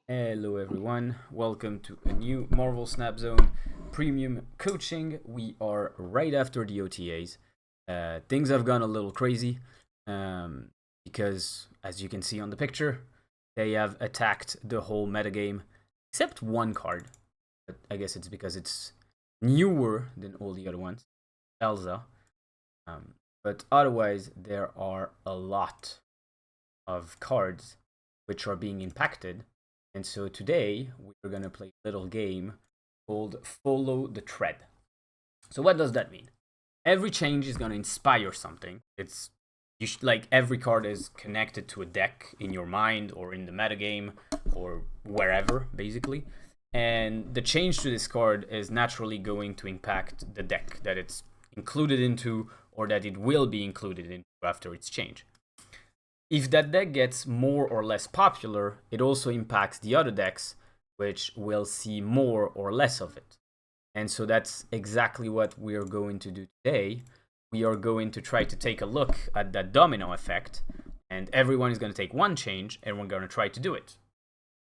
Hello everyone, welcome to a new Marvel Snap Zone Premium Coaching. We are right after the OTAs. Things have gone a little crazy because, as you can see on the picture, they have attacked the whole metagame except one card. But I guess it's because it's newer than all the other ones, Elsa. But otherwise, there are a lot of cards which are being impacted. And so today we're going to play a little game called Follow the Thread. So what does that mean? Every change is going to inspire something. It's like every card is connected to a deck in your mind or in the metagame or wherever, basically. And the change to this card is naturally going to impact the deck that it's included into or that it will be included into after its change. If that deck gets more or less popular, it also impacts the other decks, which will see more or less of it. And so that's exactly what we are going to do today. We are going to try to take a look at that domino effect, and everyone is going to take one change, and we're going to try to do it.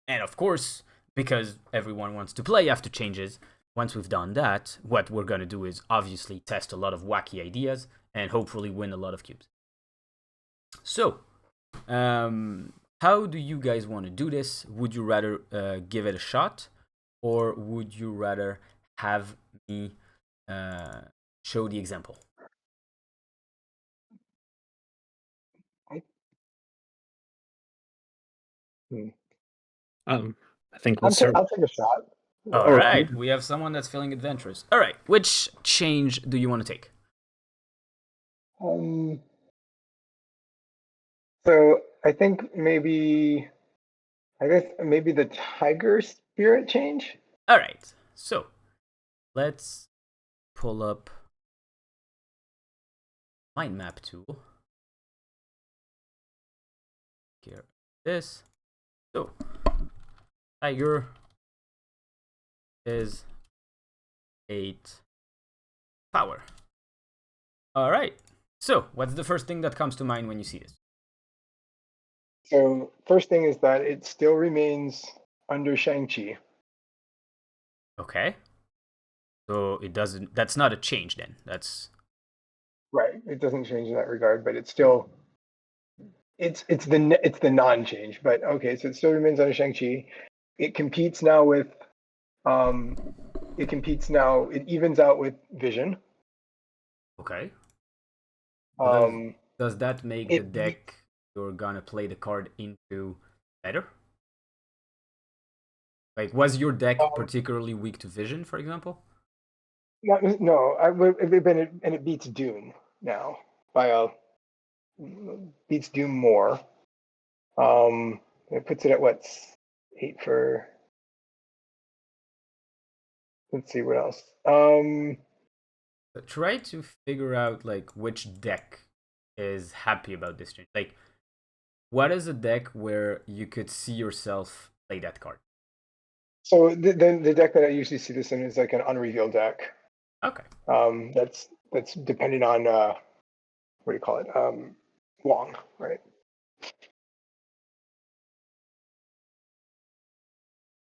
And of course, because everyone wants to play after changes, once we've done that, what we're going to do is obviously test a lot of wacky ideas and hopefully win a lot of cubes. So, how do you guys want to do this? Would you rather give it a shot, or would you rather have me show the example? I think we'll start. I'll take a shot. All right, we have someone that's feeling adventurous. All right, which change do you want to take? So I think maybe the tiger spirit change. All right, so let's pull up mind map tool. Here, this. So tiger is 8 power. All right. So, what's the first thing that comes to mind when you see this? So first thing is that it still remains under Shang-Chi. Okay. So it doesn't. That's not a change then. That's right. It doesn't change in that regard, but it's still it's the non-change. But okay, so it still remains under Shang-Chi. It competes now with it evens out with Vision. okay. Does that make the deck you're gonna play the card into better? Like, was your deck particularly weak to Vision, for example? No, it beats Doom now beats Doom more. It puts it at what, 8 for. Let's see what else. Try to figure out like which deck is happy about this change. Like, what is a deck where you could see yourself play that card? So the deck that I usually see this in is like an unrevealed deck. Okay. That's depending on what do you call it? Wong, right?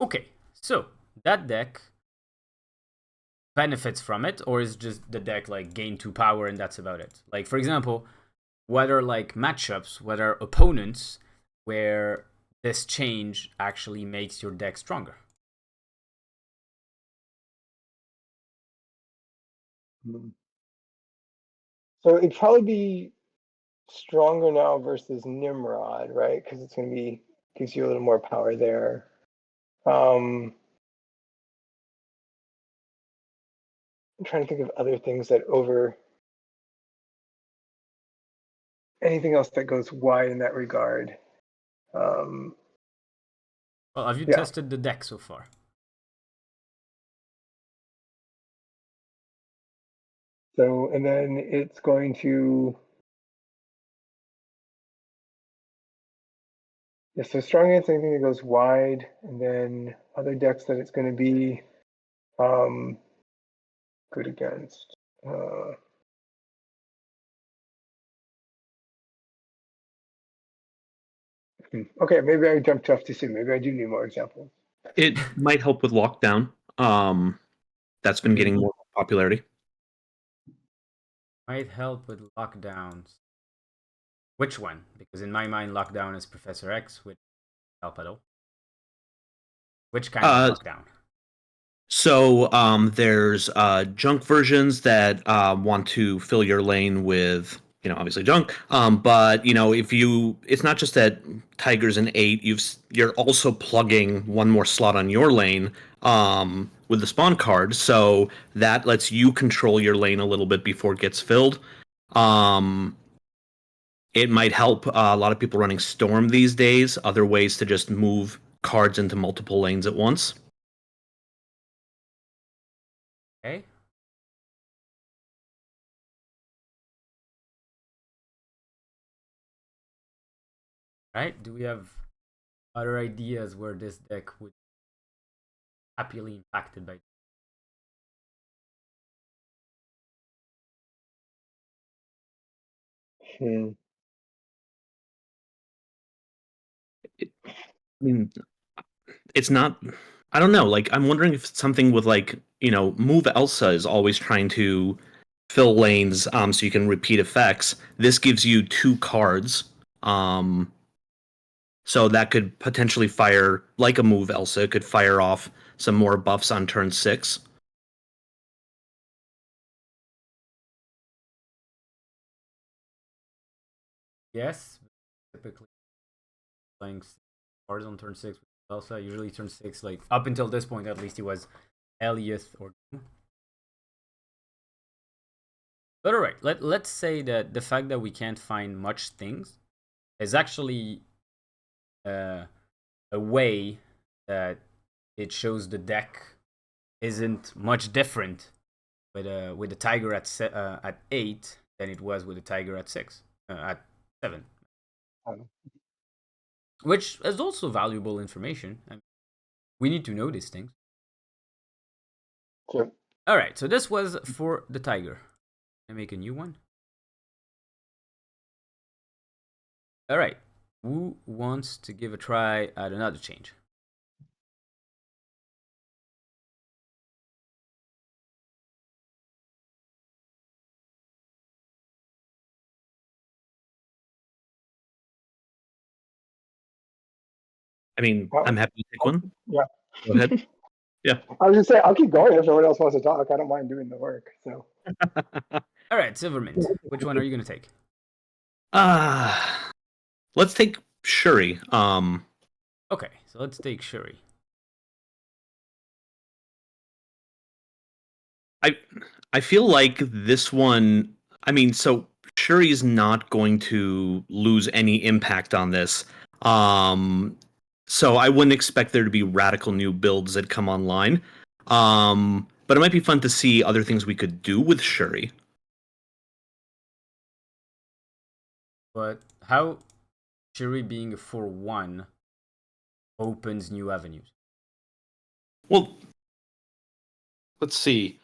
Okay, so that deck benefits from it, or is just the deck like gain 2 power and that's about it? Like, for example, what are like matchups, what are opponents where this change actually makes your deck stronger? So it'd probably be stronger now versus Nimrod, right? Because it's going to be gives you a little more power there. I'm trying to think of other things that anything else that goes wide in that regard. Well, have you tested the deck so far? So, and then it's going to. Yeah, so strong against anything that goes wide, and then other decks that it's going to be good against. Okay, maybe I jumped tough too soon. Maybe I do need more examples. It might help with lockdown. That's been getting more popularity. Might help with lockdowns. Which one? Because in my mind, lockdown is Professor X, which help at all. Which kind of lockdown? So there's junk versions that want to fill your lane with, obviously junk. But if it's not just that Tigers in 8, you're also plugging one more slot on your lane with the spawn card, so that lets you control your lane a little bit before it gets filled. It might help a lot of people running Storm these days. Other ways to just move cards into multiple lanes at once. Okay. Right? Do we have other ideas where this deck would be happily impacted by? I mean, it's not. I don't know. Like, I'm wondering if it's something with Move Elsa is always trying to fill lanes, so you can repeat effects. This gives you 2 cards, so that could potentially fire like a Move Elsa. It could fire off some more buffs on turn 6. Yes, typically playing cards on turn 6 with Elsa. Usually turn 6, like up until this point at least, he was Alioth or. But alright, let's say that the fact that we can't find much things is actually a way that it shows the deck isn't much different with the Tiger at 8 than it was with the Tiger at 6 at 7, which is also valuable information. I mean, we need to know these things. Sure. All right, so this was for the Tiger. Can I make a new one? All right, who wants to give a try at another change? I mean, I'm happy to take one. Yeah. Go ahead. Yeah. I was just saying, I'll keep going if someone else wants to talk. I don't mind doing the work. So. All right, Silvermint. Which one are you gonna take? Let's take Shuri. Okay, so let's take Shuri. I feel like this one. I mean, so Shuri's not going to lose any impact on this. So I wouldn't expect there to be radical new builds that come online. But it might be fun to see other things we could do with Shuri. But how Shuri being a 4/1 opens new avenues? Well, let's see.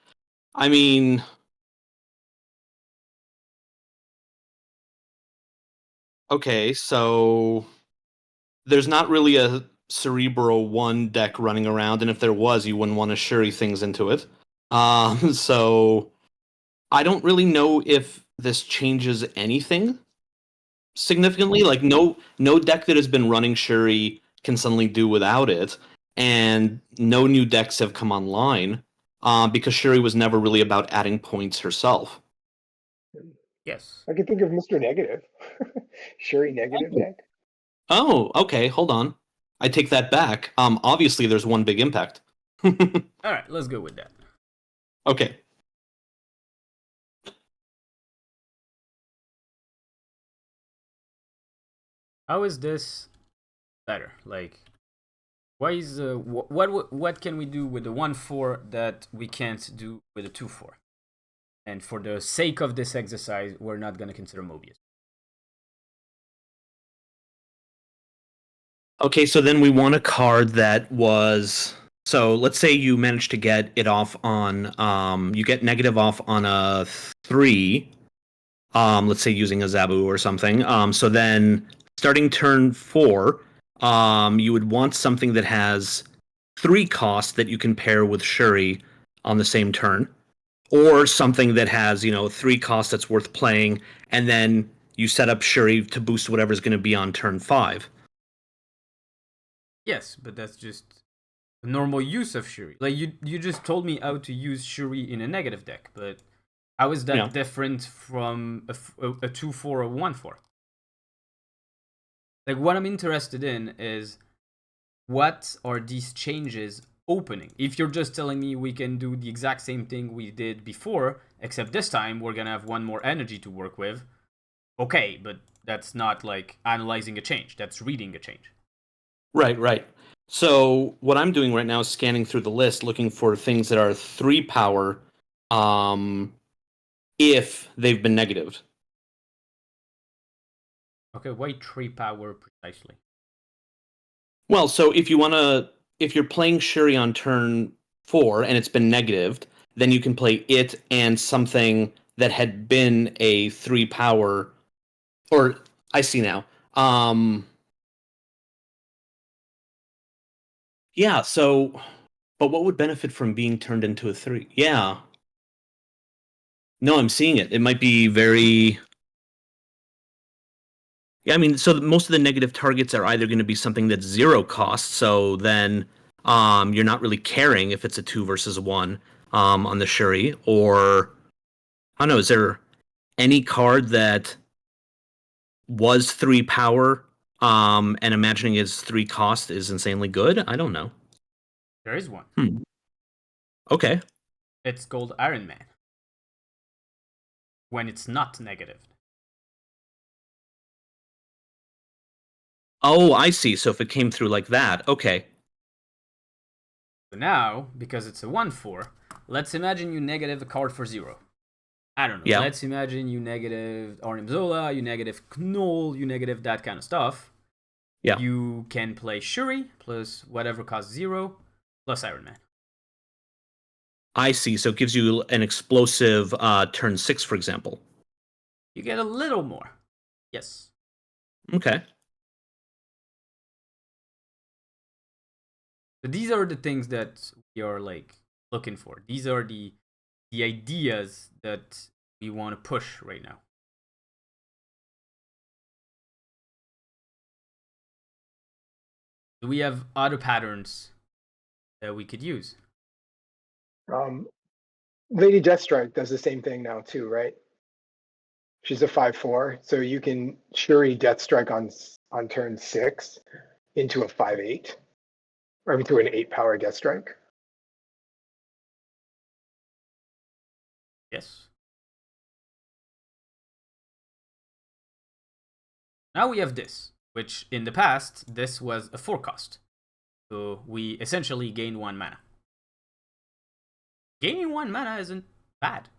I mean, okay, so there's not really a Cerebro 1 deck running around, and if there was, you wouldn't want to Shuri things into it. So I don't really know if this changes anything significantly. Like, no deck that has been running Shuri can suddenly do without it, and no new decks have come online because Shuri was never really about adding points herself. Yes. I can think of Mr. Negative. Shuri Negative deck. Oh, okay, hold on. I take that back. Obviously, there's one big impact. All right, let's go with that. Okay. How is this better? Like, why is what can we do with the 1/4 that we can't do with the 2/4? And for the sake of this exercise, we're not gonna consider Mobius. Okay, so then we want a card that was. So let's say you manage to get it off on. You get negative off on a 3. Let's say using a Zabu or something. So then starting turn 4, you would want something that has 3 costs that you can pair with Shuri on the same turn, or something that has 3 costs that's worth playing, and then you set up Shuri to boost whatever's going to be on turn 5. Yes, but that's just the normal use of Shuri. Like you just told me how to use Shuri in a negative deck, but how is that different from a 2-4 or 1-4? Like, what I'm interested in is, what are these changes opening? If you're just telling me we can do the exact same thing we did before, except this time we're gonna have one more energy to work with, okay, but that's not like analyzing a change, that's reading a change. Right. So what I'm doing right now is scanning through the list, looking for things that are 3 power, if they've been negatived. Okay, why 3 power precisely? Well, so if you're playing Shuri on turn 4 and it's been negatived, then you can play it and something that had been a 3 power, or I see now. Yeah, so, but what would benefit from being turned into a 3? Yeah. No, I'm seeing it. It might be very... Yeah, I mean, so most of the negative targets are either going to be something that's 0 cost, so then you're not really caring if it's a 2 versus 1 on the Shuri, or I don't know, is there any card that was 3 power and imagining its 3 cost is insanely good? I don't know. There is one. Okay. It's called Iron Man. When it's not negative. Oh, I see. So if it came through like that, okay. So now, because it's a 1-4, let's imagine you negative a card for 0. I don't know. Yeah. Let's imagine you negative Arnim Zola, you negative Knoll, you negative that kind of stuff. Yeah. You can play Shuri plus whatever costs 0 plus Iron Man. I see. So it gives you an explosive turn 6, for example. You get a little more. Yes. Okay. So these are the things that we are like looking for. These are the ideas that we want to push right now. Do we have other patterns that we could use? Lady Deathstrike does the same thing now too, right? She's a 5/4, so you can Shuri Deathstrike on turn 6 into a 5/8, or into an 8 power Deathstrike. Yes. Now we have this, which in the past, this was a 4 cost. So we essentially gain 1 mana. Gaining 1 mana isn't bad.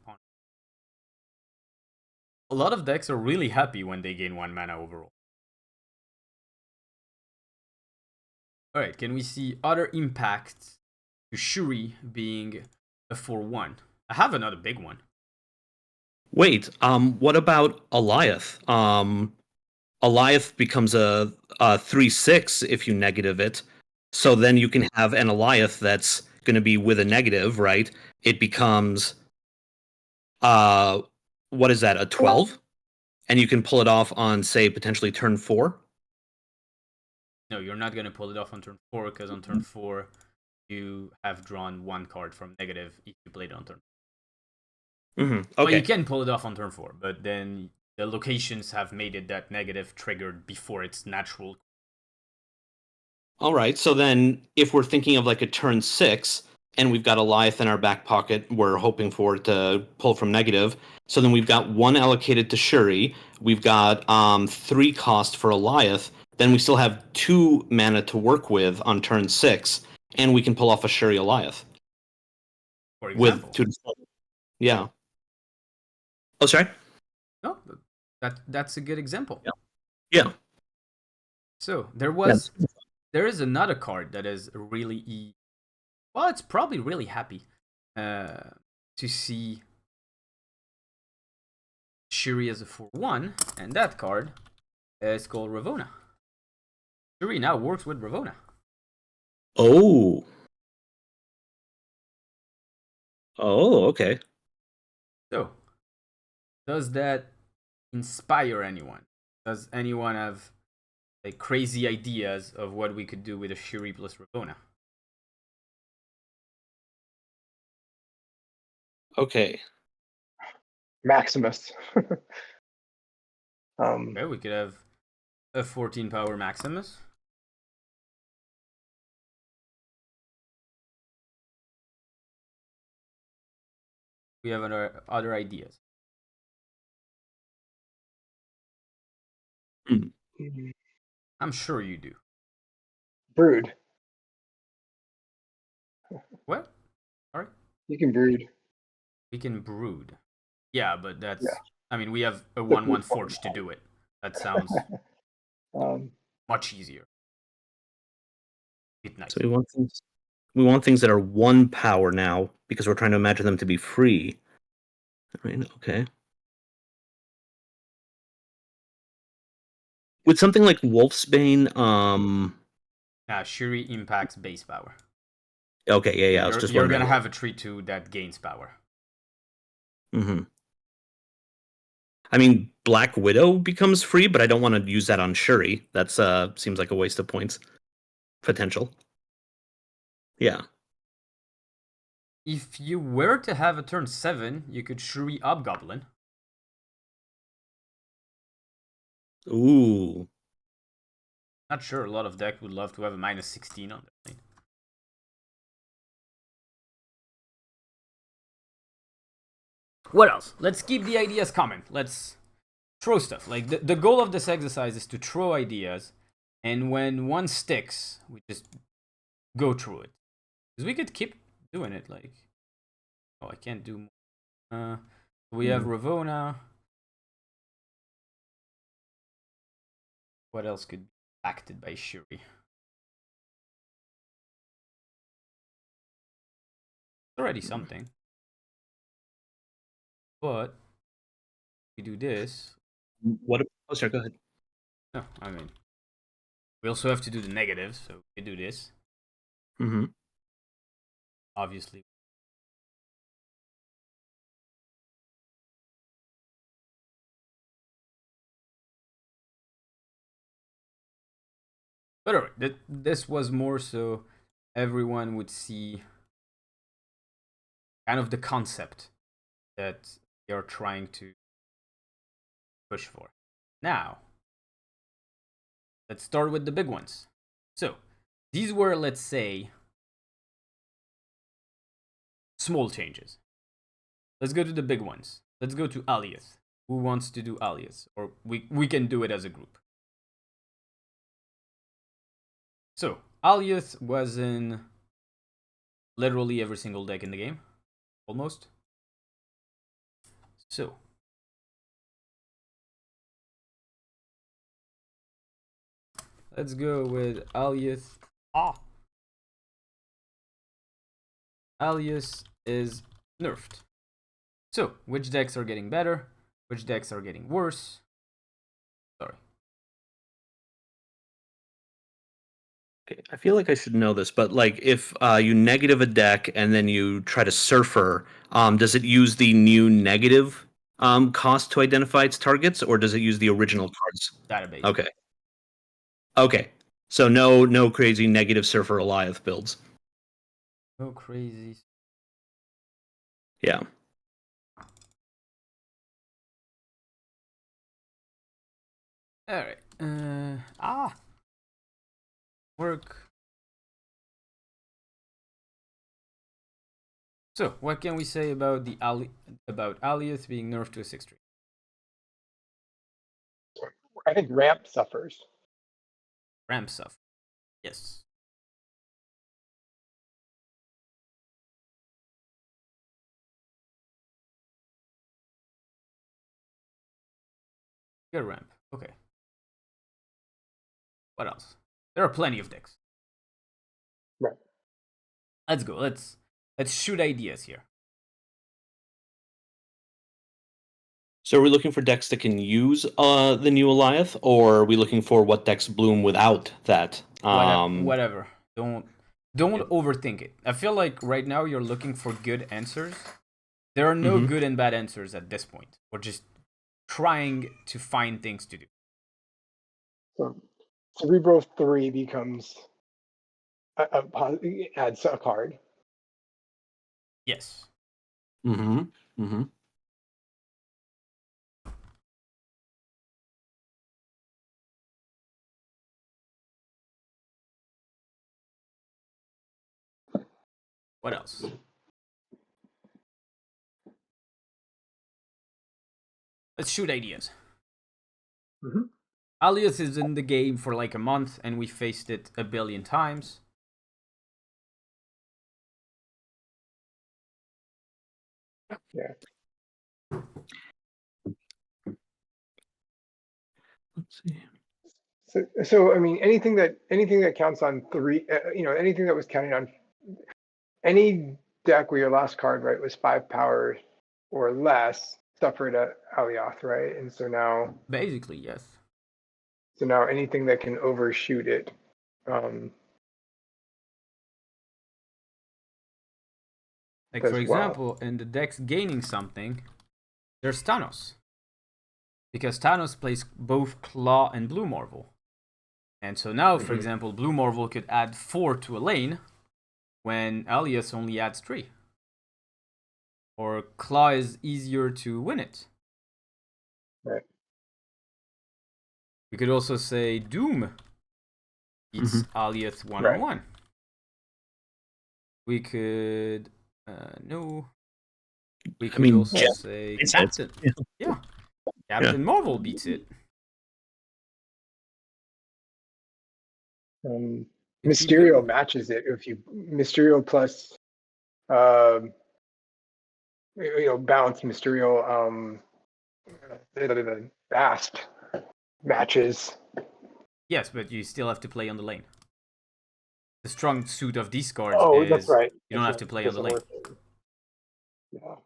A lot of decks are really happy when they gain 1 mana overall. Alright, can we see other impacts to Shuri being a 4/1? I have another big one. Wait, what about Alioth? Alioth becomes a 3/6 if you negative it. So then you can have an Alioth that's going to be with a negative, right? It becomes what is that, a 12? And you can pull it off on, say, potentially turn 4? No, you're not going to pull it off on turn 4, because on turn 4 you have drawn 1 card from negative if you played it on turn 4. Okay. Well, you can pull it off on turn 4, but then the locations have made it that negative triggered before its natural. All right, so then if we're thinking of like a turn 6, and we've got Alioth in our back pocket, we're hoping for it to pull from negative. So then we've got 1 allocated to Shuri. We've got 3 cost for Alioth. Then we still have 2 mana to work with on turn 6, and we can pull off a Shuri Alioth. For example. With 2. Yeah. Oh, sorry? No, that's a good example. Yeah. So there is another card that is really well, it's probably really happy to see Shuri as a 4/1, and that card It's called Ravonna. Shuri now works with Ravonna. Oh. Oh, okay. So, does that inspire anyone? Does anyone have like crazy ideas of what we could do with a Shuri plus Ravonna? Okay. Maximus. Okay, we could have a 14 power Maximus. We have other ideas. I'm sure you do. Brood. What? Sorry? You can brood. We can brood. Yeah, but that's. Yeah. I mean, we have a The 1/1 forge to do it. That sounds Um, much easier. It's nice. So we want things that are 1 power now because we're trying to imagine them to be free. Right, okay. With something like Wolfsbane, Shuri impacts base power. okay, yeah, I was just You're wondering. gonna have a 3/2 that gains power. Mm-hmm. I mean, Black Widow becomes free, but I don't want to use that on Shuri. That's seems like a waste of points potential. Yeah. If you were to have a turn 7, you could Shuri Hobgoblin. Ooh. Not sure a lot of deck would love to have a -16 on that. What else? Let's keep the ideas coming. Let's throw stuff. Like the goal of this exercise is to throw ideas, and when one sticks, we just go through it. Because we could keep doing it. Like, oh, I can't do more. We have Ravonna. What else could be acted by Shuri? It's already something. But we do this. What? Oh, sorry. Go ahead. No, I mean, we also have to do the negatives, so we do this. Mm-hmm. Obviously. But alright, this was more so everyone would see kind of the concept that you're trying to push for. Now, let's start with the big ones. So, these were, let's say, small changes. Let's go to the big ones. Let's go to Alioth. Who wants to do Alioth? Or we can do it as a group. So, Alioth was in literally every single deck in the game. Almost. So, let's go with Alioth. Alioth is nerfed. So, which decks are getting better? Which decks are getting worse? Sorry. Okay, I feel like I should know this, but like if you negative a deck and then you try to Surfer, does it use the new negative cost to identify its targets, or does it use the original cards? Database. Okay. Okay. So no crazy negative Surfer Alioth builds. No crazy. Yeah. Alright. Work. So, what can we say about about Alioth being nerfed to a 6/3? I think ramp suffers. Ramp stuff. Yes. Good ramp. Okay. What else? There are plenty of decks. Right. Let's go. Let's shoot ideas here. So are we looking for decks that can use the new Alioth, or are we looking for what decks bloom without that? Whatever. Don't overthink it. I feel like right now you're looking for good answers. There are no good and bad answers at this point. We're just trying to find things to do. So Cerebro 3 becomes adds a card. Yes. What else? Let's shoot ideas. Alioth is in the game for like a month, and we faced it a billion times. Yeah. Let's see. So I mean, anything that counts on 3, anything that was counting on any deck where your last card, right, was 5 power or less suffered a Alioth, right? And so now Basically, yes. So now anything that can overshoot it, Like, does for well. example, in the decks gaining something, there's Thanos. Because Thanos plays both Claw and Blue Marvel. And so now, for example, Blue Marvel could add 4 to a lane, when Alioth only adds 3. Or Claw is easier to win it. Right. We could also say Doom beats Alioth one-on-one. We could no. We could also say Captain. Yeah. Captain Marvel beats it. Mysterio matches it if you Mysterio plus balance Mysterio fast matches. Yes, but you still have to play on the lane. The strong suit of these cards is that's right. You don't have to play on the lane. Yeah.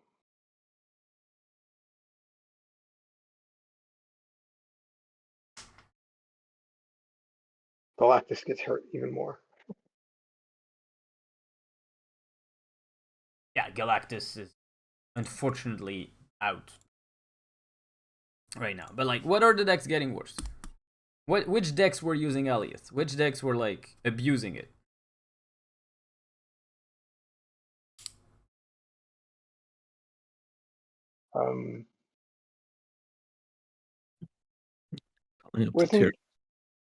Galactus gets hurt even more. Yeah, Galactus is unfortunately out right now. But like, what are the decks getting worse? Which decks were using Alioth? Which decks were like abusing it?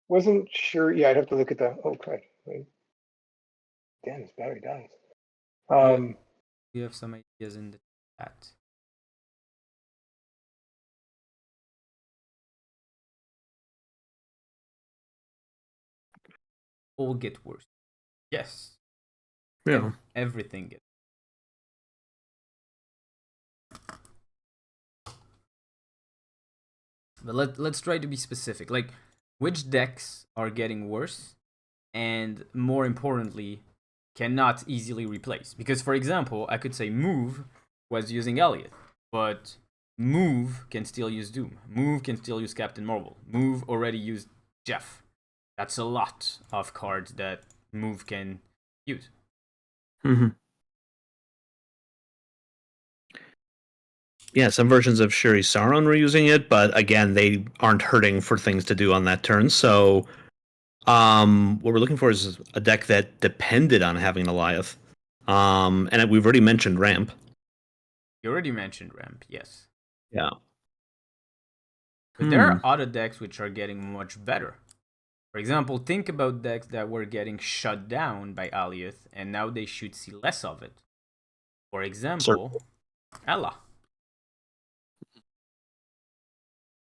Wasn't sure. Yeah, I'd have to look at the. Oh, crap! Damn, this battery dies. You have some ideas in the chat. All get worse. Yes. Yeah. Everything gets. But let's try to be specific. Like, which decks are getting worse, and more importantly, cannot easily replace? Because, for example, I could say Move was using Alioth, but Move can still use Doom. Move can still use Captain Marvel. Move already used Jeff. That's a lot of cards that Move can use. Yeah, some versions of Shuri Sauron were using it, but again, they aren't hurting for things to do on that turn. So, what we're looking for is a deck that depended on having an Alioth. And we've already mentioned Ramp. You already mentioned Ramp, yes. Yeah. But there are other decks which are getting much better. For example, think about decks that were getting shut down by Alioth, and now they should see less of it. For example, Ella.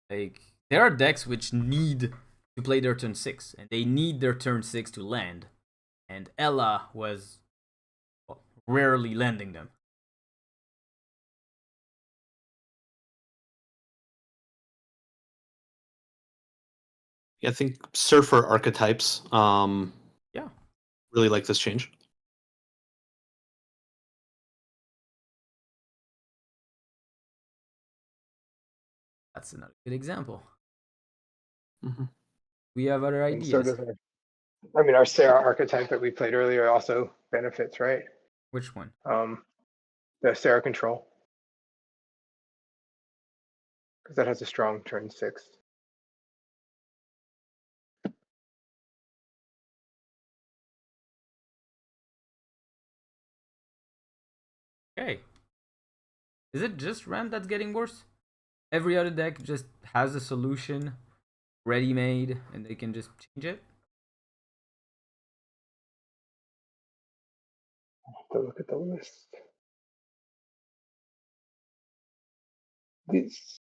Like, there are decks which need to play their turn 6, and they need their turn 6 to land. And Ella was rarely landing them. Yeah, I think Surfer archetypes really like this change. That's another good example. Mhm. We have other And so ideas. does our Sarah archetype that we played earlier also benefits, right? Which one? The Sarah control, because that has a strong turn 6. Okay. Is it just Ram that's getting worse? Every other deck just has a solution ready-made and they can just change it? To look at the list. These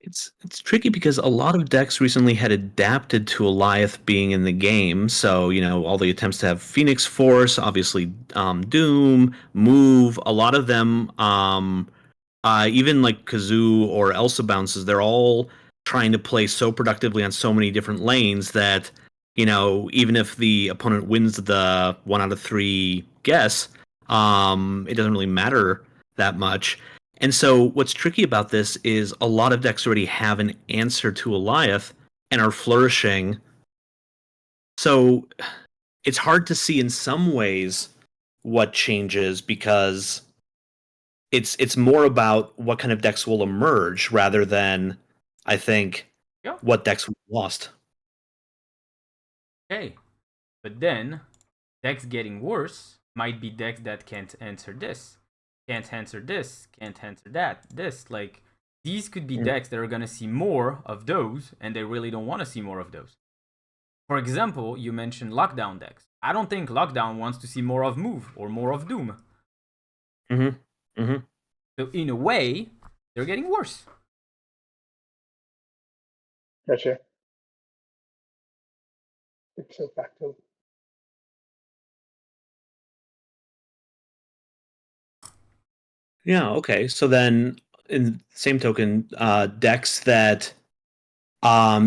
It's tricky because a lot of decks recently had adapted to Alioth being in the game. So, all the attempts to have Phoenix Force, obviously Doom, Move, a lot of them, even like Kazoo or Elsa bounces, they're all trying to play so productively on so many different lanes that, even if the opponent wins the 1 out of 3 guess, it doesn't really matter that much. And so what's tricky about this is a lot of decks already have an answer to Alioth and are flourishing. So it's hard to see in some ways what changes because it's more about what kind of decks will emerge rather than, I think, Yeah. what decks we lost. Okay. But then, decks getting worse might be decks that can't answer this, can't answer this, can't answer that, this. Like, these could be decks that are going to see more of those, and they really don't want to see more of those. For example, you mentioned lockdown decks. I don't think lockdown wants to see more of Move or more of Doom. Mm-hmm. Mm-hmm. So, in a way, they're getting worse. Gotcha. So back to Yeah, okay. So then, in the same token, decks that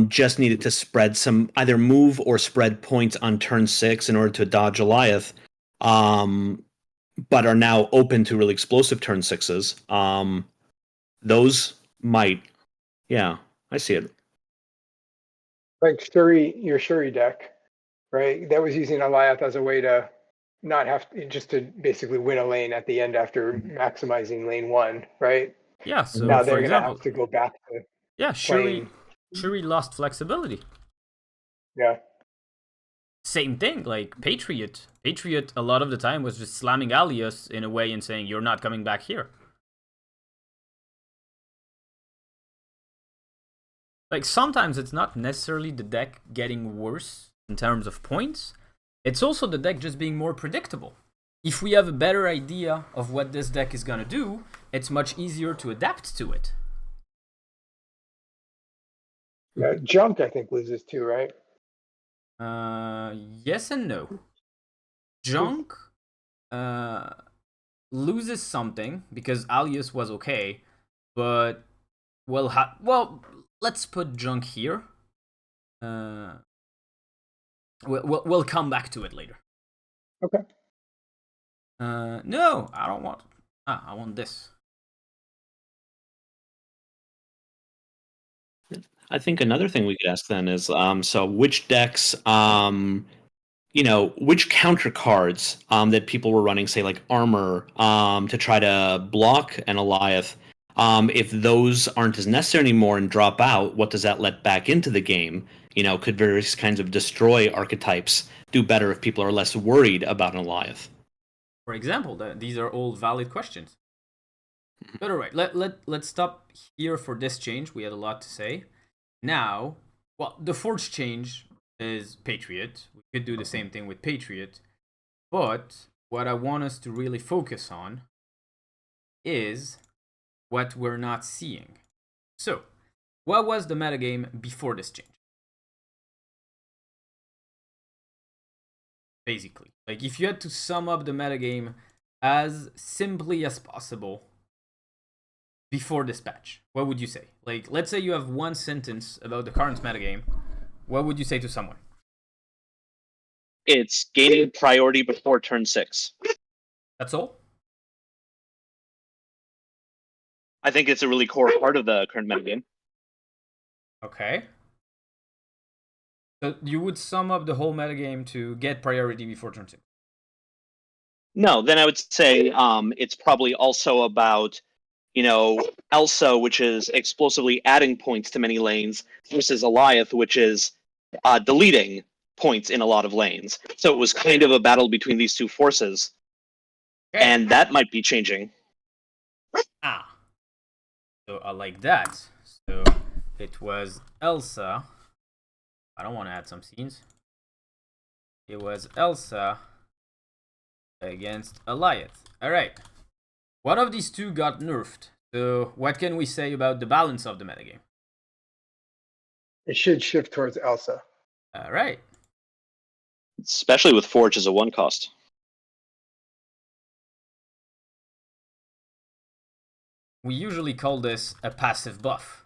just needed to spread some either move or spread points on turn 6 in order to dodge Goliath, but are now open to really explosive turn 6s. Those might, yeah, I see it. like Shuri, your Shuri deck, right? That was using Alioth as a way to not have just to basically win a lane at the end after maximizing lane 1, right? Yeah, so Now for they're gonna have example, to go back to yeah, playing. Shuri lost flexibility. Yeah, Same thing, like Patriot. Patriot, a lot of the time, was just slamming Alioth in a way and saying, you're not coming back here. Like, sometimes it's not necessarily the deck getting worse in terms of points, it's also the deck just being more predictable. If we have a better idea of what this deck is gonna do, it's much easier to adapt to it. yeah. Junk, I think, loses too, right? Yes and no. Junk loses something because Alioth was okay, but well, let's put Junk here. We'll come back to it later. Okay. No, I don't want. I want this. I think another thing we could ask then is, so which decks, which counter cards that people were running, say like armor, to try to block an Alioth, if those aren't as necessary anymore and drop out, what does that let back into the game? Could various kinds of destroy archetypes do better if people are less worried about an Alioth? For example, these are all valid questions. But all right, let's stop here for this change. We had a lot to say. Now, well, the Forge change is Patriot. We could do the same thing with Patriot. But what I want us to really focus on is what we're not seeing. So, what was the metagame before this change? Basically, like if you had to sum up the metagame as simply as possible before this patch, what would you say? Like, let's say you have one sentence about the current metagame. What would you say to someone? It's gaining priority before turn 6. That's all? I think it's a really core part of the current metagame. Okay. So you would sum up the whole metagame to get priority before turn 6. No, then I would say it's probably also about, Elsa, which is explosively adding points to many lanes, versus Alioth, which is deleting points in a lot of lanes. So it was kind of a battle between these two forces, Okay. and that might be changing. So I like that. So it was Elsa. I don't want to add some scenes. It was Elsa against Alioth. Alright. One of these two got nerfed. So what can we say about the balance of the metagame? It should shift towards Elsa. Alright. Especially with Forge as a 1 cost. We usually call this a passive buff.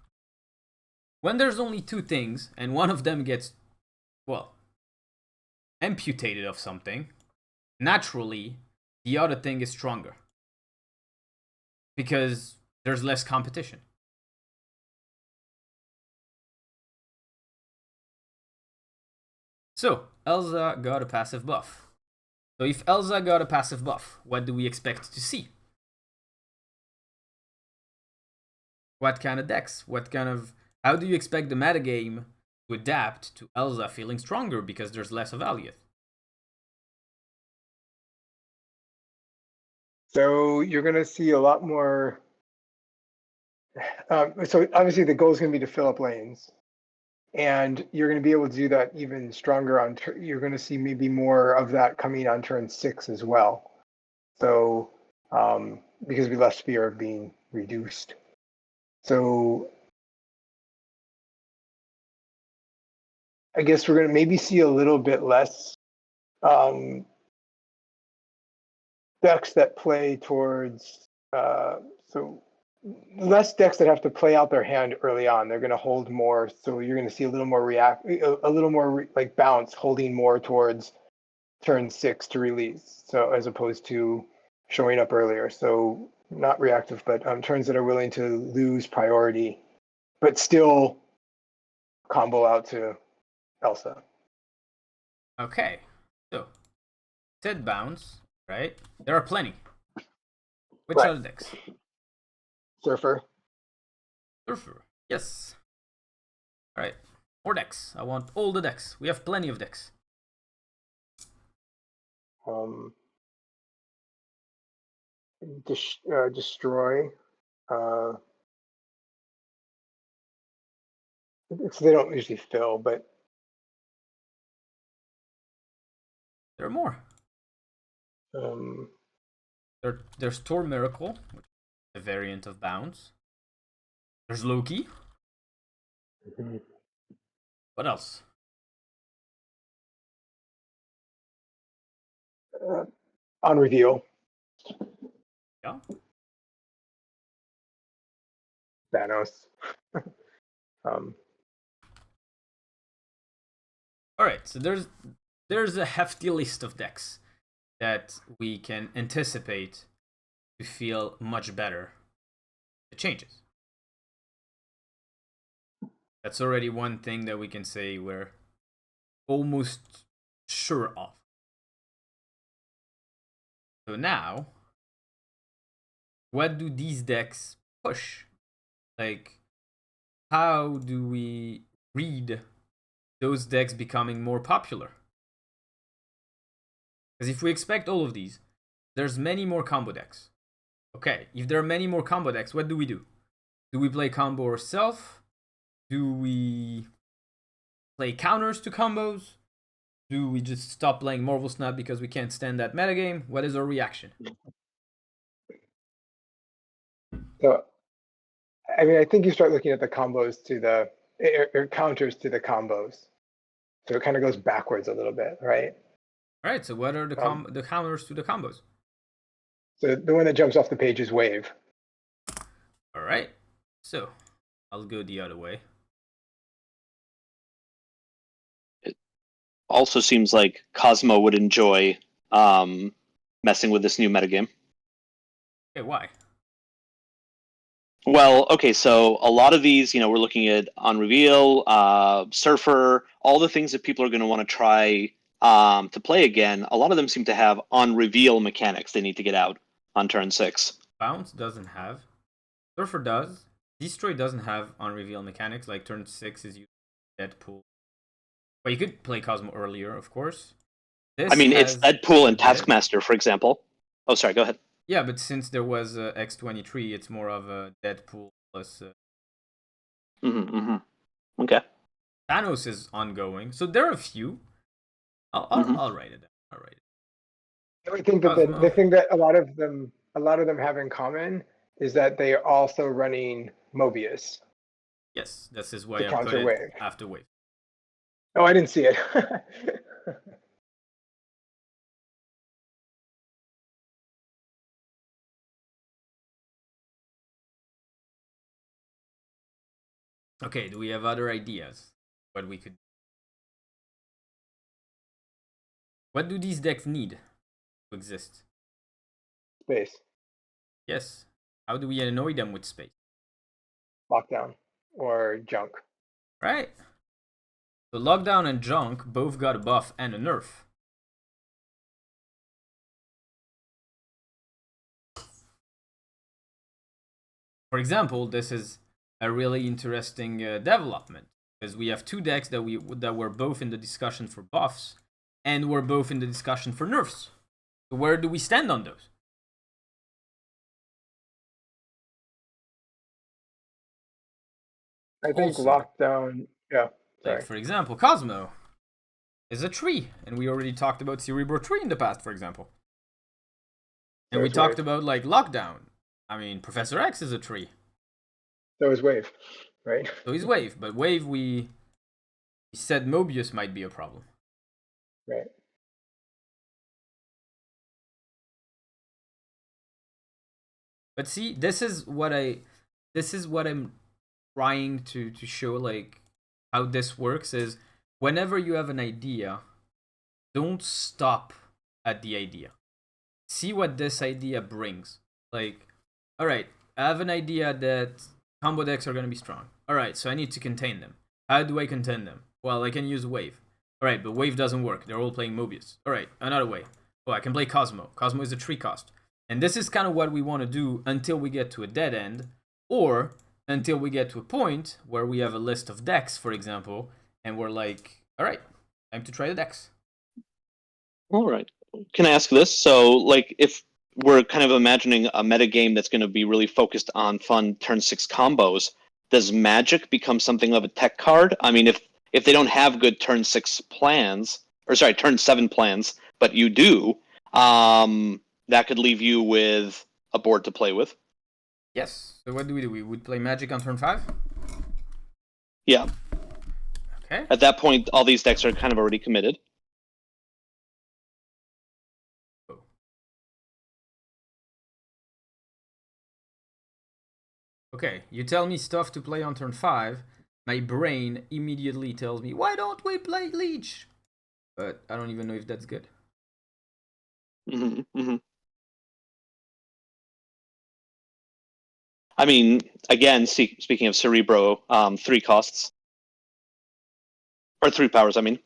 When there's only two things, and one of them gets, well, amputated of something, naturally, the other thing is stronger. Because there's less competition. So, Elsa got a passive buff. So if Elsa got a passive buff, what do we expect to see? What kind of decks? How do you expect the metagame to adapt to Elsa feeling stronger because there's less of Alioth? So you're going to see a lot more. So obviously the goal is going to be to fill up lanes, and you're going to be able to do that even stronger on. You're going to see maybe more of that coming on turn 6 as well. So because we less fear of being reduced. So I guess we're going to maybe see a little bit less decks that play towards so less decks that have to play out their hand early on. They're going to hold more, so you're going to see a little more like bounce, holding more towards turn 6 to release. So as opposed to showing up earlier. So not reactive, but turns that are willing to lose priority, but still combo out to Elsa. Okay, so said bounce, right? There are plenty. Which Right. are the decks? Surfer. Surfer, yes. Alright, more decks. I want all the decks. We have plenty of decks. Destroy. So they don't usually fill, but There are more. There's Tor Miracle, which is a variant of bounce. There's Loki. What else? on reveal. Yeah. Thanos. Alright, so there's a hefty list of decks that we can anticipate to feel much better. The changes. That's already one thing that we can say we're almost sure of. So now, what do these decks push? Like, how do we read those decks becoming more popular? Because if we expect all of these, there's many more combo decks. Okay, if there are many more combo decks, what do we do? Do we play combo ourselves? Do we play counters to combos? Do we just stop playing Marvel Snap because we can't stand that metagame? What is our reaction? So, I mean, I think you start looking at the combos to the or counters to the combos. So it kind of goes backwards a little bit, right? All right. So what are the counters to the combos? So the one that jumps off the page is wave. All right. So I'll go the other way. It also seems like Cosmo would enjoy messing with this new metagame. Okay, why? Well, okay, so a lot of these, we're looking at on reveal, surfer, all the things that people are going to want to try to play again. A lot of them seem to have on reveal mechanics they need to get out on turn 6. Bounce doesn't have. Surfer does. Destroy doesn't have on reveal mechanics. Like turn 6 is usually Deadpool. But you could play Cosmo earlier, of course. I mean, it's Deadpool and a bit. Taskmaster, for example. Oh, sorry, go ahead. Yeah, but since there was X-23, it's more of a Deadpool plus. Okay. Thanos is ongoing, so there are a few. I'll write it down. I'll write it. I think that the Cosmo. thing that a lot of them have in common is that they are also running Mobius Yes, this is why to I put counter it Wave. after Wave. Oh, I didn't see it. Okay, do we have other ideas? What we could. What do these decks need to exist? Space. Yes. How do we annoy them with space? Lockdown or junk. Right. So Lockdown and Junk both got a buff and a nerf. For example, this is a really interesting development because we have two decks that were both in the discussion for buffs and were both in the discussion for nerfs. So where do we stand on those? I think Also, lockdown. Yeah. like Sorry. for example, Cosmo is a tree, and we already talked about Cerebro Tree in the past, for example. And So we is talked Wave. about like Lockdown. I mean, Professor X is a tree. So is Wave. Right. So he's Wave, but Wave we said Mobius might be a problem. Right. But see, this is what I'm trying to show, like how this works is whenever you have an idea, don't stop at the idea. See what this idea brings. Like, all right, I have an idea that combo decks are going to be strong. All right, so I need to contain them. How do I contain them? Well, I can use Wave. All right, but Wave doesn't work. They're all playing Mobius. All right, another way. Oh, I can play Cosmo. Cosmo is a 3 cost. And this is kind of what we want to do until we get to a dead end, or until we get to a point where we have a list of decks, for example, and we're like, all right, time to try the decks. All right. Can I ask this? So, like, if we're kind of imagining a meta game that's going to be really focused on fun turn 6 combos, does Magic become something of a tech card? I mean, if they don't have good turn 6 plans, or sorry, turn 7 plans, but you do, that could leave you with a board to play with. Yes. So what do? We would play Magic on turn 5? Yeah. Okay. At that point, all these decks are kind of already committed. Okay, you tell me stuff to play on turn 5, my brain immediately tells me, why don't we play Leech? But I don't even know if that's good. I mean, again, speaking of Cerebro, 3 costs. Or 3 powers, I mean.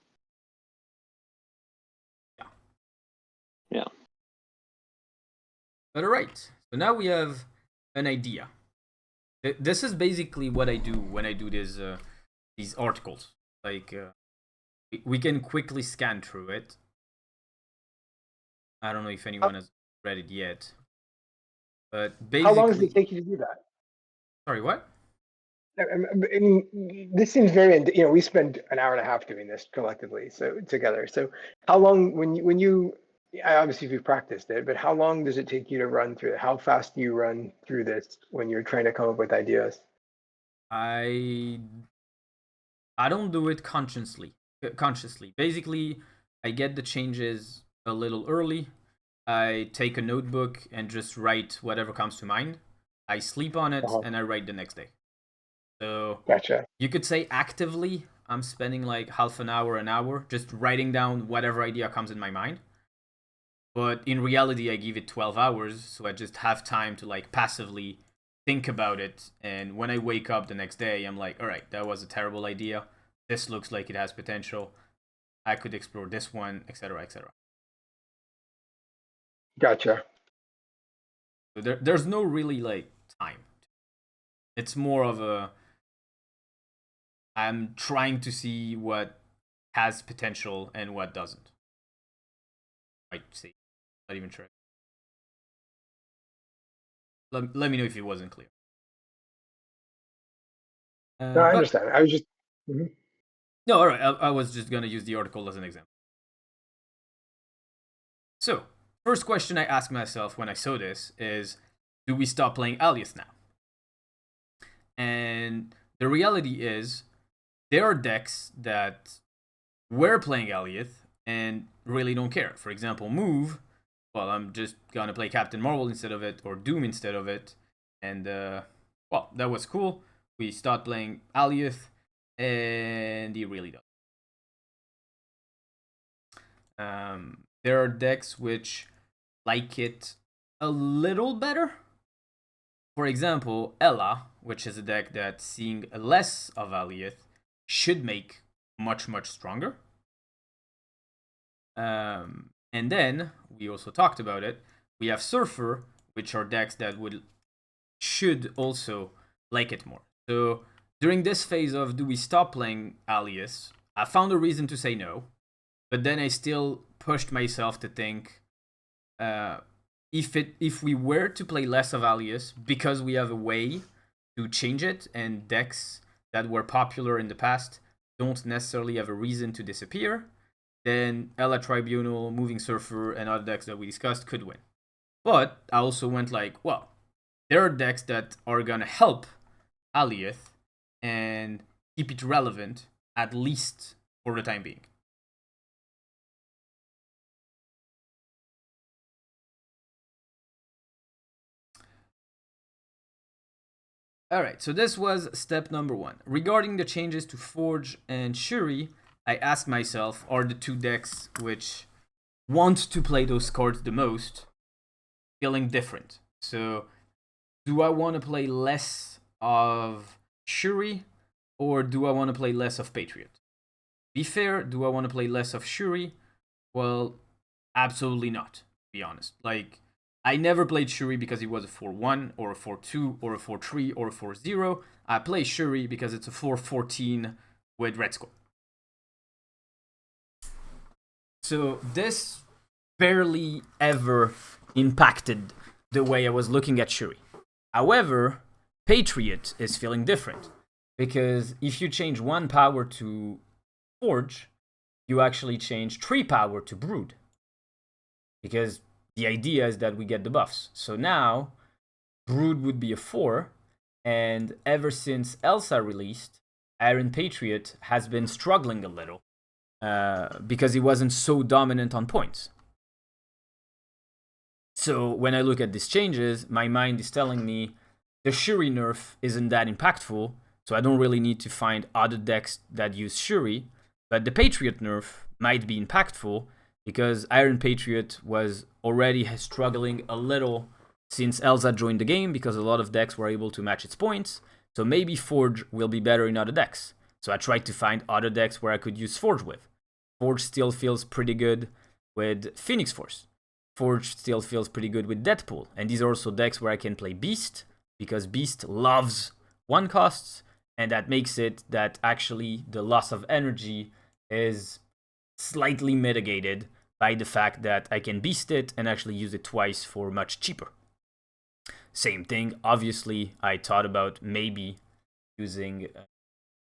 Yeah. But alright, so now we have an idea. This is basically what I do when I do these articles. Like, we can quickly scan through it. I don't know if anyone has read it yet. But basically... How long does it take you to do that? Sorry, what? I mean, this seems very. We spend an hour and a half doing this collectively, so together. So, how long when you obviously if you've practiced it, but how long does it take you to run through it? How fast do you run through this when you're trying to come up with ideas? I don't do it consciously. Basically, I get the changes a little early. I take a notebook and just write whatever comes to mind. I sleep on it and I write the next day. So Gotcha. you could say actively, I'm spending like half an hour, just writing down whatever idea comes in my mind. But in reality, I give it 12 hours, so I just have time to like passively think about it, and when I wake up the next day, I'm like, all right, that was a terrible idea. This looks like it has potential. I could explore this one, etc., etc. Gotcha. So there's no really like time. It's more of a I'm trying to see what has potential and what doesn't. I'd say, not even sure. Let me know if it wasn't clear. No, I But understand. I was just. Mhm. no, all right. I was just gonna use the article as an example. So, first question I asked myself when I saw this is, do we stop playing Alioth now? And the reality is, there are decks that were playing Alioth and really don't care. For example, Move. Well, I'm just gonna play Captain Marvel instead of it, or Doom instead of it, and well, that was cool. We start playing Alioth, and he really does. There are decks which like it a little better. For example, Ella, which is a deck that seeing less of Alioth should make much, much stronger. And then, we also talked about it, we have Surfer, which are decks that should also like it more. So, during this phase of do we stop playing Alioth, I found a reason to say no, but then I still pushed myself to think, if we were to play less of Alioth because we have a way to change it, and decks that were popular in the past don't necessarily have a reason to disappear, then Ella Tribunal, Moving Surfer, and other decks that we discussed could win. But I also went like, well, there are decks that are gonna help Alioth and keep it relevant, at least for the time being. Alright, so this was step number 1. Regarding the changes to Forge and Shuri, I asked myself, are the two decks which want to play those cards the most feeling different? So, do I want to play less of Shuri, or do I want to play less of Patriot? Be fair, do I want to play less of Shuri? Well, absolutely not, to be honest. Like, I never played Shuri because it was a 4-1, or a 4-2, or a 4-3, or a 4-0. I play Shuri because it's a 4-14 with Red Skull. So this barely ever impacted the way I was looking at Shuri. However, Patriot is feeling different, because if you change 1 power to Forge, you actually change 3 power to Brood. Because the idea is that we get the buffs. So now, Brood would be a 4, and ever since Elsa released, Iron Patriot has been struggling a little, because he wasn't so dominant on points. So when I look at these changes, my mind is telling me the Shuri nerf isn't that impactful, so I don't really need to find other decks that use Shuri, but the Patriot nerf might be impactful, because Iron Patriot was already struggling a little since Elsa joined the game, because a lot of decks were able to match its points, so maybe Forge will be better in other decks. So I tried to find other decks where I could use Forge with. Forge still feels pretty good with Phoenix Force. Forge still feels pretty good with Deadpool, and these are also decks where I can play Beast, because Beast loves 1 costs, and that makes it that actually the loss of energy is slightly mitigated by the fact that I can Beast it and actually use it twice for much cheaper. Same thing, obviously, I thought about maybe using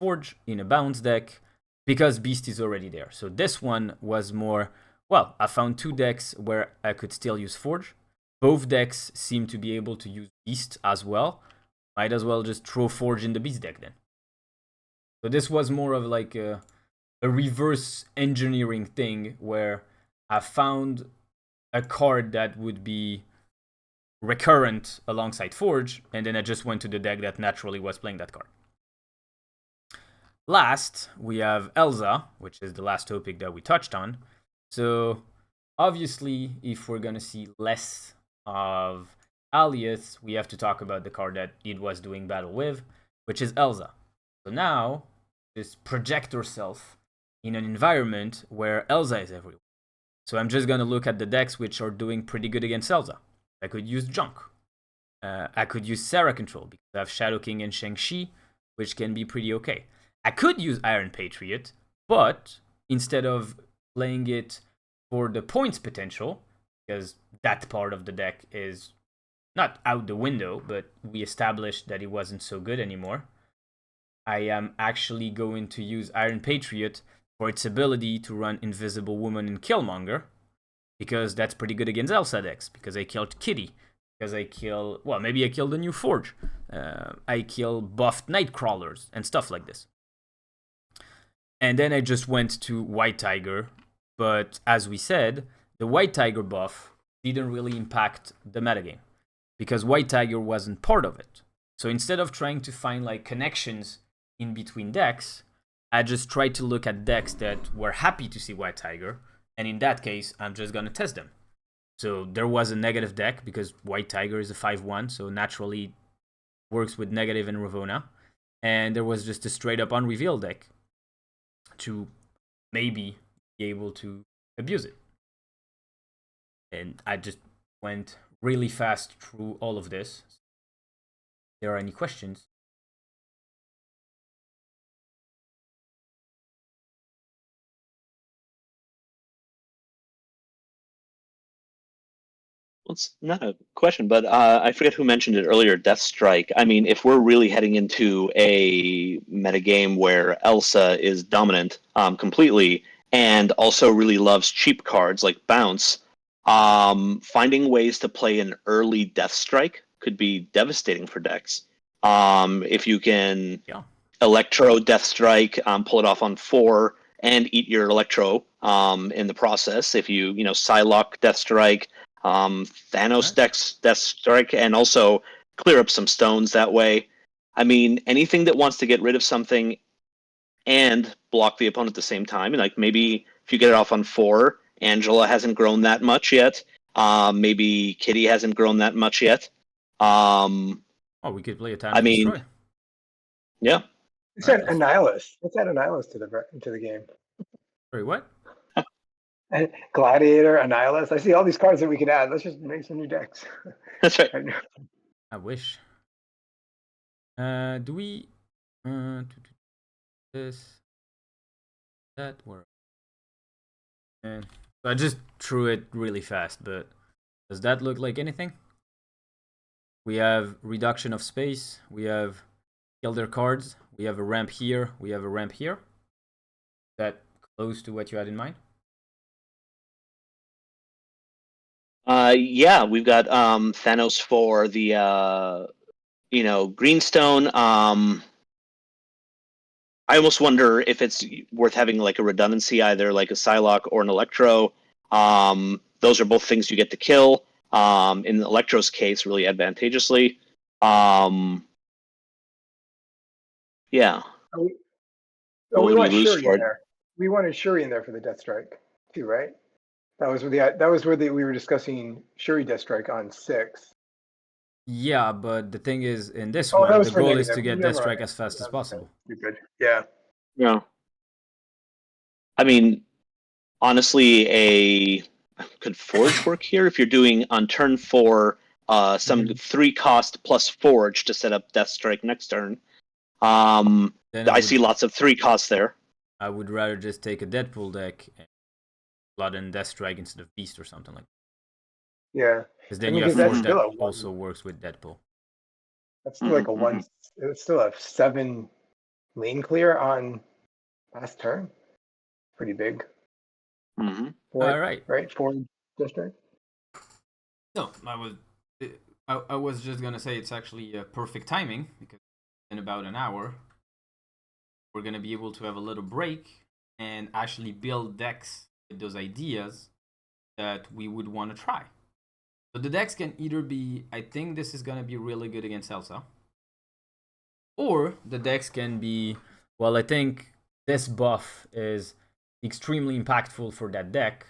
Forge in a balance deck, because Beast is already there. So this one was more, well, I found 2 decks where I could still use Forge. Both decks seem to be able to use Beast as well. Might as well just throw Forge in the Beast deck then. So this was more of like a reverse engineering thing, where I found a card that would be recurrent alongside Forge, and then I just went to the deck that naturally was playing that card. Last, we have Elsa, which is the last topic that we touched on. So, obviously, if we're gonna see less of Alioth, we have to talk about the card that it was doing battle with, which is Elsa. So now, just project yourself in an environment where Elsa is everywhere. So I'm just gonna look at the decks which are doing pretty good against Elsa. I could use Junk. I could use Sarah Control because I have Shadow King and Shang-Chi, which can be pretty okay. I could use Iron Patriot, but instead of playing it for the points potential, because that part of the deck is not out the window, but we established that it wasn't so good anymore, I am actually going to use Iron Patriot for its ability to run Invisible Woman and Killmonger, because that's pretty good against Elsa decks, because I killed Kitty, because I kill, well, maybe I killed the new Forge, I kill buffed Nightcrawlers, and stuff like this. And then I just went to White Tiger, but as we said, the White Tiger buff didn't really impact the metagame, because White Tiger wasn't part of it. So instead of trying to find like connections in between decks, I just tried to look at decks that were happy to see White Tiger, and in that case, I'm just gonna test them. So there was a negative deck because White Tiger is a 5/1, so naturally works with negative and Ravonna, and there was just a straight up unrevealed deck to maybe be able to abuse it. And I just went really fast through all of this. If there are any questions? Well, it's not a question, but I forget who mentioned it earlier. Death Strike. I mean, if we're really heading into a metagame where Elsa is dominant completely and also really loves cheap cards like Bounce, finding ways to play an early Death Strike could be devastating for decks. If you can Electro Death Strike, pull it off on 4 and eat your Electro in the process. If you Psylocke Death Strike. Thanos Death Strike, and also clear up some stones that way. I mean, anything that wants to get rid of something and block the opponent at the same time. And like maybe if you get it off on 4, Angela hasn't grown that much yet. Maybe Kitty hasn't grown that much yet. We could play a time to destroy. Yeah. Let's add Annihilus. Let's add Annihilus to the game. Sorry, what? And Gladiator, Annihilus. I see all these cards that we could add. Let's just make some new decks. That's right. I wish. Do we this that work? And so I just threw it really fast, but does that look like anything? We have reduction of space. We have kill their cards. We have a ramp here. We have a ramp here. Is that close to what you had in mind? Yeah, we've got Thanos for the Greenstone. I almost wonder if it's worth having like a redundancy, either like a Psylocke or an Electro. Those are both things you get to kill. In Electro's case, really advantageously. Yeah. We want Shuri in there. We wanted Shuri in there for the Death Strike too, right? That was where we were discussing Shuri Death Strike on 6. Yeah, but the thing is, in this one, the goal is to get Death Strike as fast as possible. Stupid. Yeah. Yeah. I mean, honestly, could Forge work here if you're doing on turn 4 some 3 cost plus Forge to set up Death Strike next turn. I see lots of 3 costs there. I would rather just take a Deadpool deck and Blood and Death Strike instead of Beast or something like that. Yeah. Because then you have Forge that also works with Deadpool. That's still like a 1. It's still a 7 lane clear on last turn. Pretty big. Mm-hmm. All right. Right? 4 district. No, I was just gonna say it's actually perfect timing, because in about an hour we're gonna be able to have a little break and actually build decks with those ideas that we would want to try. So the decks can either be, I think this is gonna be really good against Elsa, or the decks can be, well, I think this buff is extremely impactful for that deck,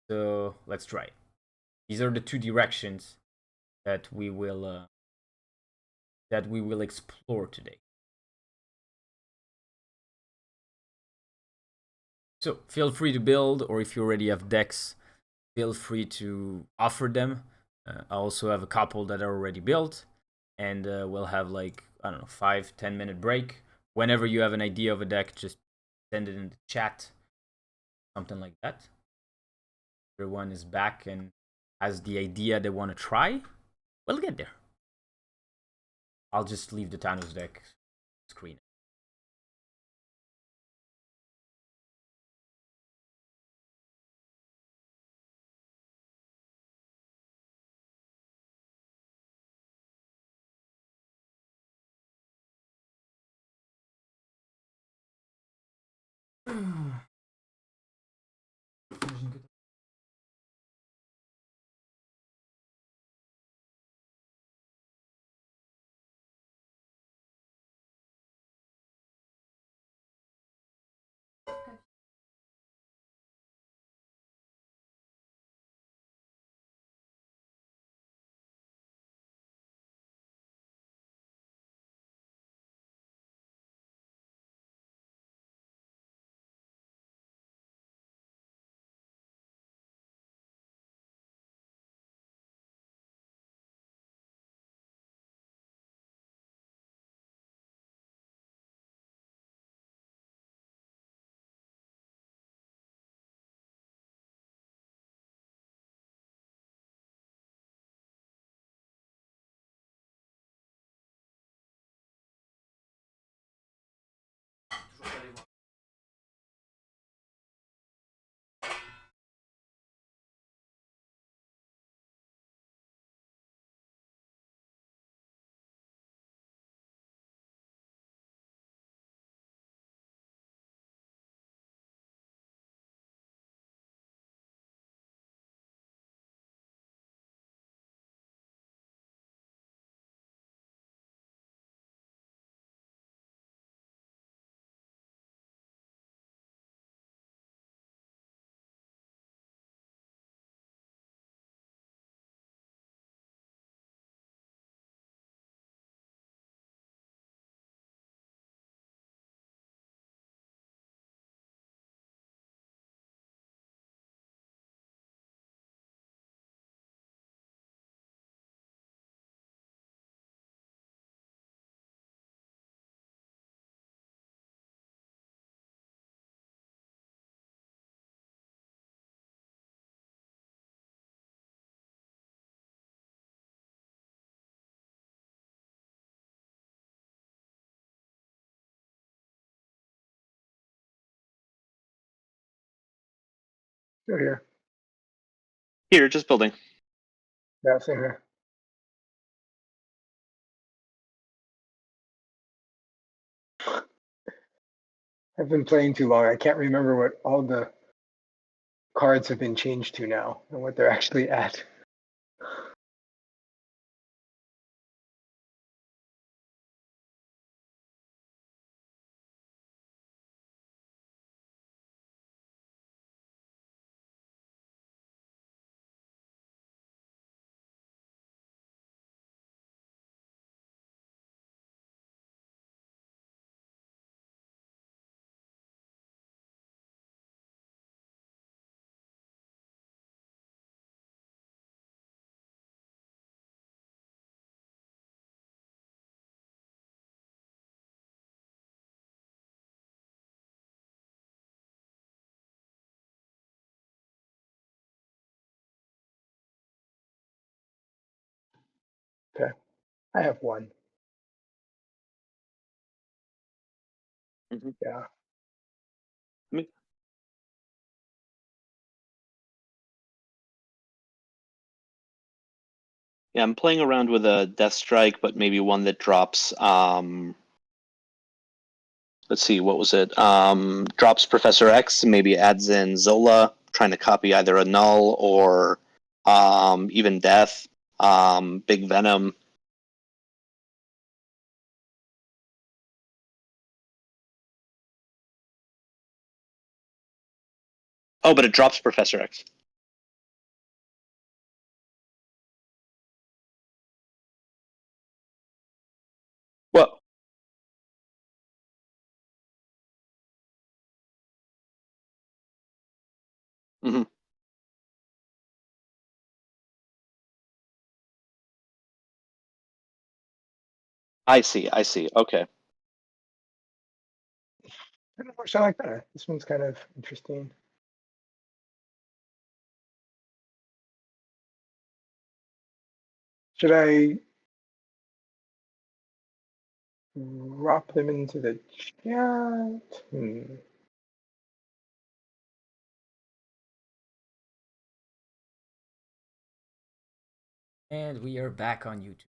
so let's try it. These are the 2 directions that we will explore today. So feel free to build, or if you already have decks, feel free to offer them. I also have a couple that are already built, and we'll have like, I don't know, 5-10 minute break. Whenever you have an idea of a deck, just send it in the chat, something like that. Everyone is back and has the idea they want to try. We'll get there. I'll just leave the Thanos deck screen. Still here. Here, just building. Yeah, same here. I've been playing too long. I can't remember what all the cards have been changed to now and what they're actually at. Okay, I have one. Mhm. Yeah. Yeah, I'm playing around with a Death Strike, but maybe one that drops. Let's see, what was it? Drops Professor X, maybe adds in Zola, trying to copy either a Null or even Death, Big Venom. Oh, but it drops Professor X. Mhm. I see. I see. Okay. I don't know which I like better. This one's kind of interesting. Should I drop them into the chat? And we are back on YouTube.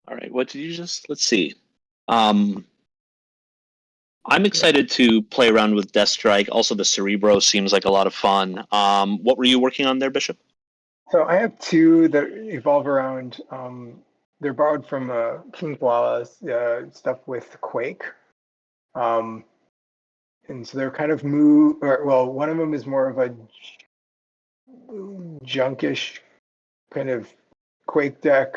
All right. What did you just? Let's see. I'm excited to play around with Death Strike. Also, the Cerebro seems like a lot of fun. What were you working on there, Bishop? So I have two that evolve around. They're borrowed from King Koala's stuff with Quake. And so they're kind of one of them is more of a junkish kind of Quake deck,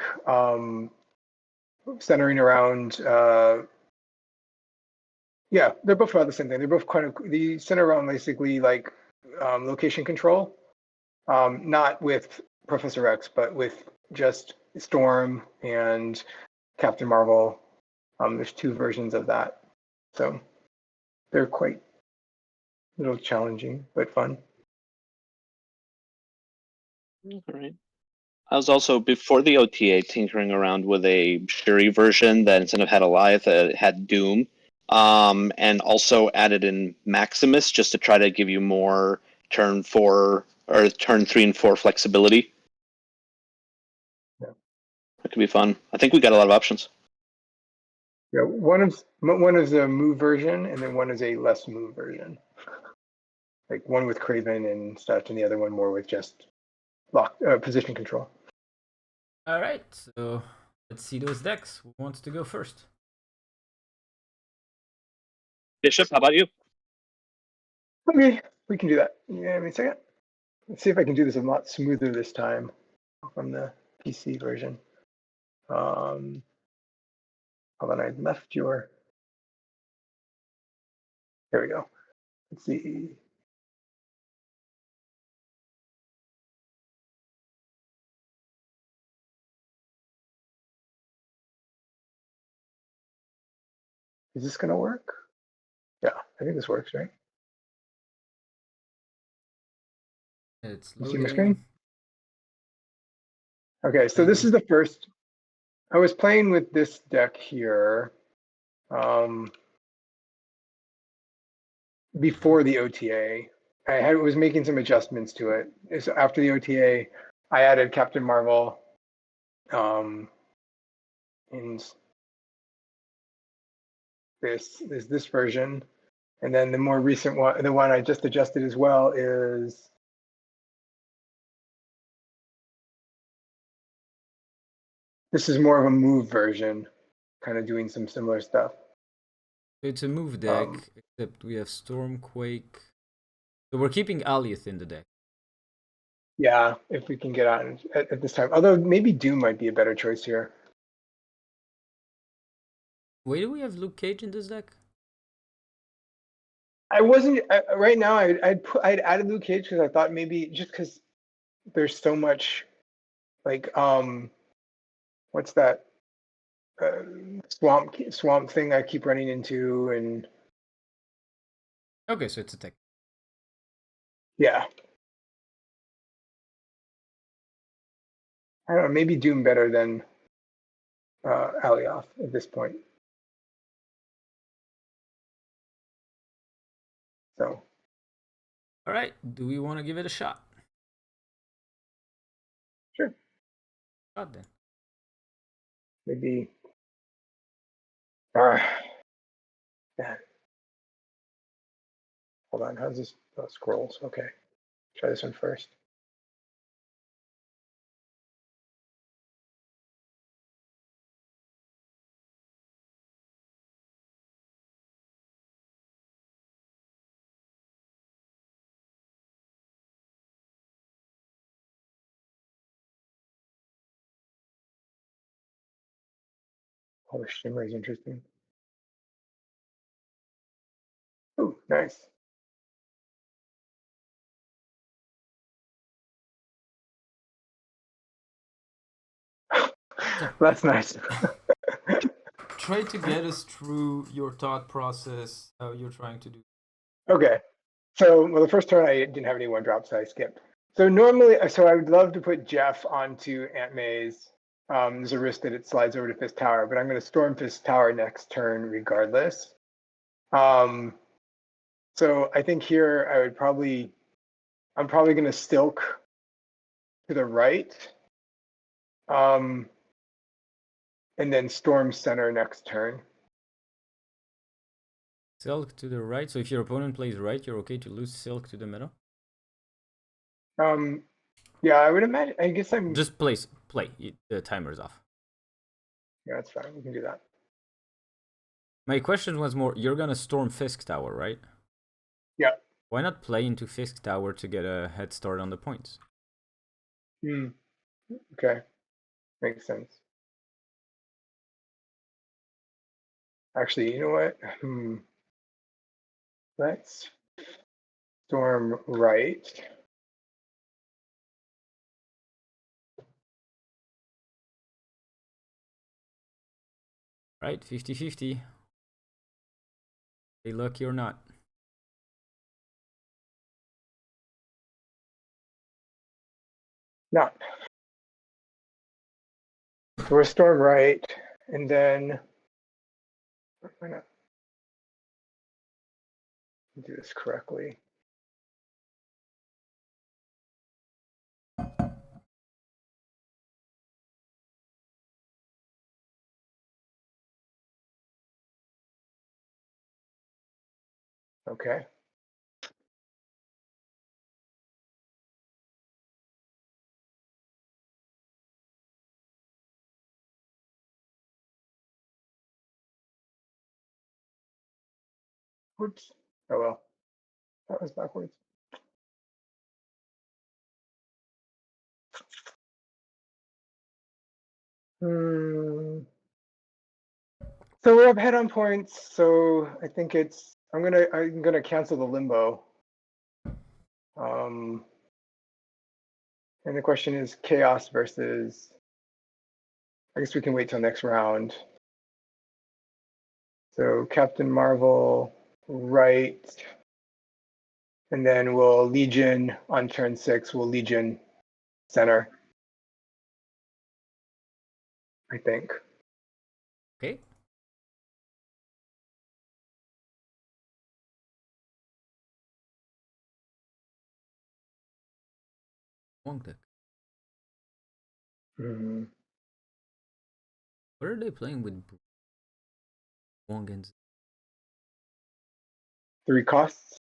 centering around. Yeah, they're both about the same thing. They're both they center around basically like location control, not with Professor X, but with just Storm and Captain Marvel. There's two versions of that, so they're quite a little challenging but fun. All right. I was also before the OTA tinkering around with a Shuri version that instead of had Alioth, it had Doom, and also added in Maximus just to try to give you more turn 4 or turn 3 and 4 flexibility. Yeah. That could be fun. I think we got a lot of options. Yeah, one is a move version, and then one is a less move version. Like one with Craven and such, and the other one more with just position control. All right, so let's see those decks. Who wants to go first? Bishop, how about you? Okay, we can do that. Yeah, give me a second. Let's see if I can do this a lot smoother this time from the PC version. Hold on, I left your. There we go. Let's see. Is this gonna work? Yeah, I think this works, right? It's You see my loading. screen? Okay, so this Maybe. is the first. I was playing with this deck here before the OTA. Was making some adjustments to it. So after the OTA, I added Captain Marvel in this version, and then the more recent one, the one I just adjusted as well, is this is more of a move version, kind of doing some similar stuff. It's a move deck, except we have Stormquake. So we're keeping Alioth in the deck. Yeah, if we can get on at this time. Although maybe Doom might be a better choice here. Wait, do we have Luke Cage in this deck? I wasn't right now. I'd added Luke Cage because I thought maybe just because there's so much like what's that uh, swamp thing I keep running into, and Okay, so it's a tech. yeah, I don't know, maybe Doom better than Alioth at this point. So All right, do we want to give it a shot? sure, Shot then. maybe. Yeah. Hold on, how's this? Oh, scrolls. Okay, try this one first. Oh, the shimmer is interesting. Oh, nice. That's nice. Try to get us through your thought process, how you're trying to do. Okay. So, well, the first turn I didn't have any one drop, so I skipped. So normally, so I would love to put Jeff onto Aunt May's. There's a risk that it slides over to Fist Tower, but I'm going to Storm Fist Tower next turn regardless. So I think here I'm probably going to Stilk to the right, and then Storm Center next turn. Silk to the right. So if your opponent plays right, you're okay to lose Silk to the middle. Yeah, I would imagine. I guess I'm just play. The timer's off. Yeah, that's fine. We can do that. My question was more: you're gonna storm Fisk Tower, right? Yeah. Why not play into Fisk Tower to get a head start on the points? Okay, makes sense. Actually, you know what? Let's storm right. Right, 50-50. Stay lucky or not. Not. So we're storm right, and then why not do this correctly? Okay. Oops. Oh well. That was backwards. So we're up head on points. So I think it's I'm gonna cancel the limbo. And the question is chaos versus. I guess we can wait till next round. So Captain Marvel right, and then we'll Legion on turn 6. We'll Legion center, I think. Okay. Wong deck. What are they playing with Wong and 3 costs.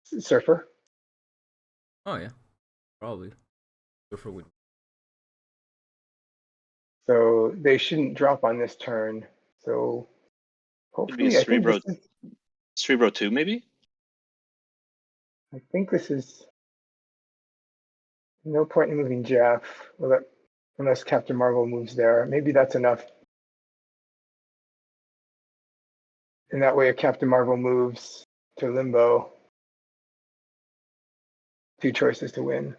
Surfer. Oh yeah, probably. Surfer with. So they shouldn't drop on this turn. So Could be a hopefully, I think Cerebro 2, maybe? this is no point in moving Jeff unless Captain Marvel moves there. Maybe that's enough. And that way, if Captain Marvel moves to Limbo, 2 choices to win.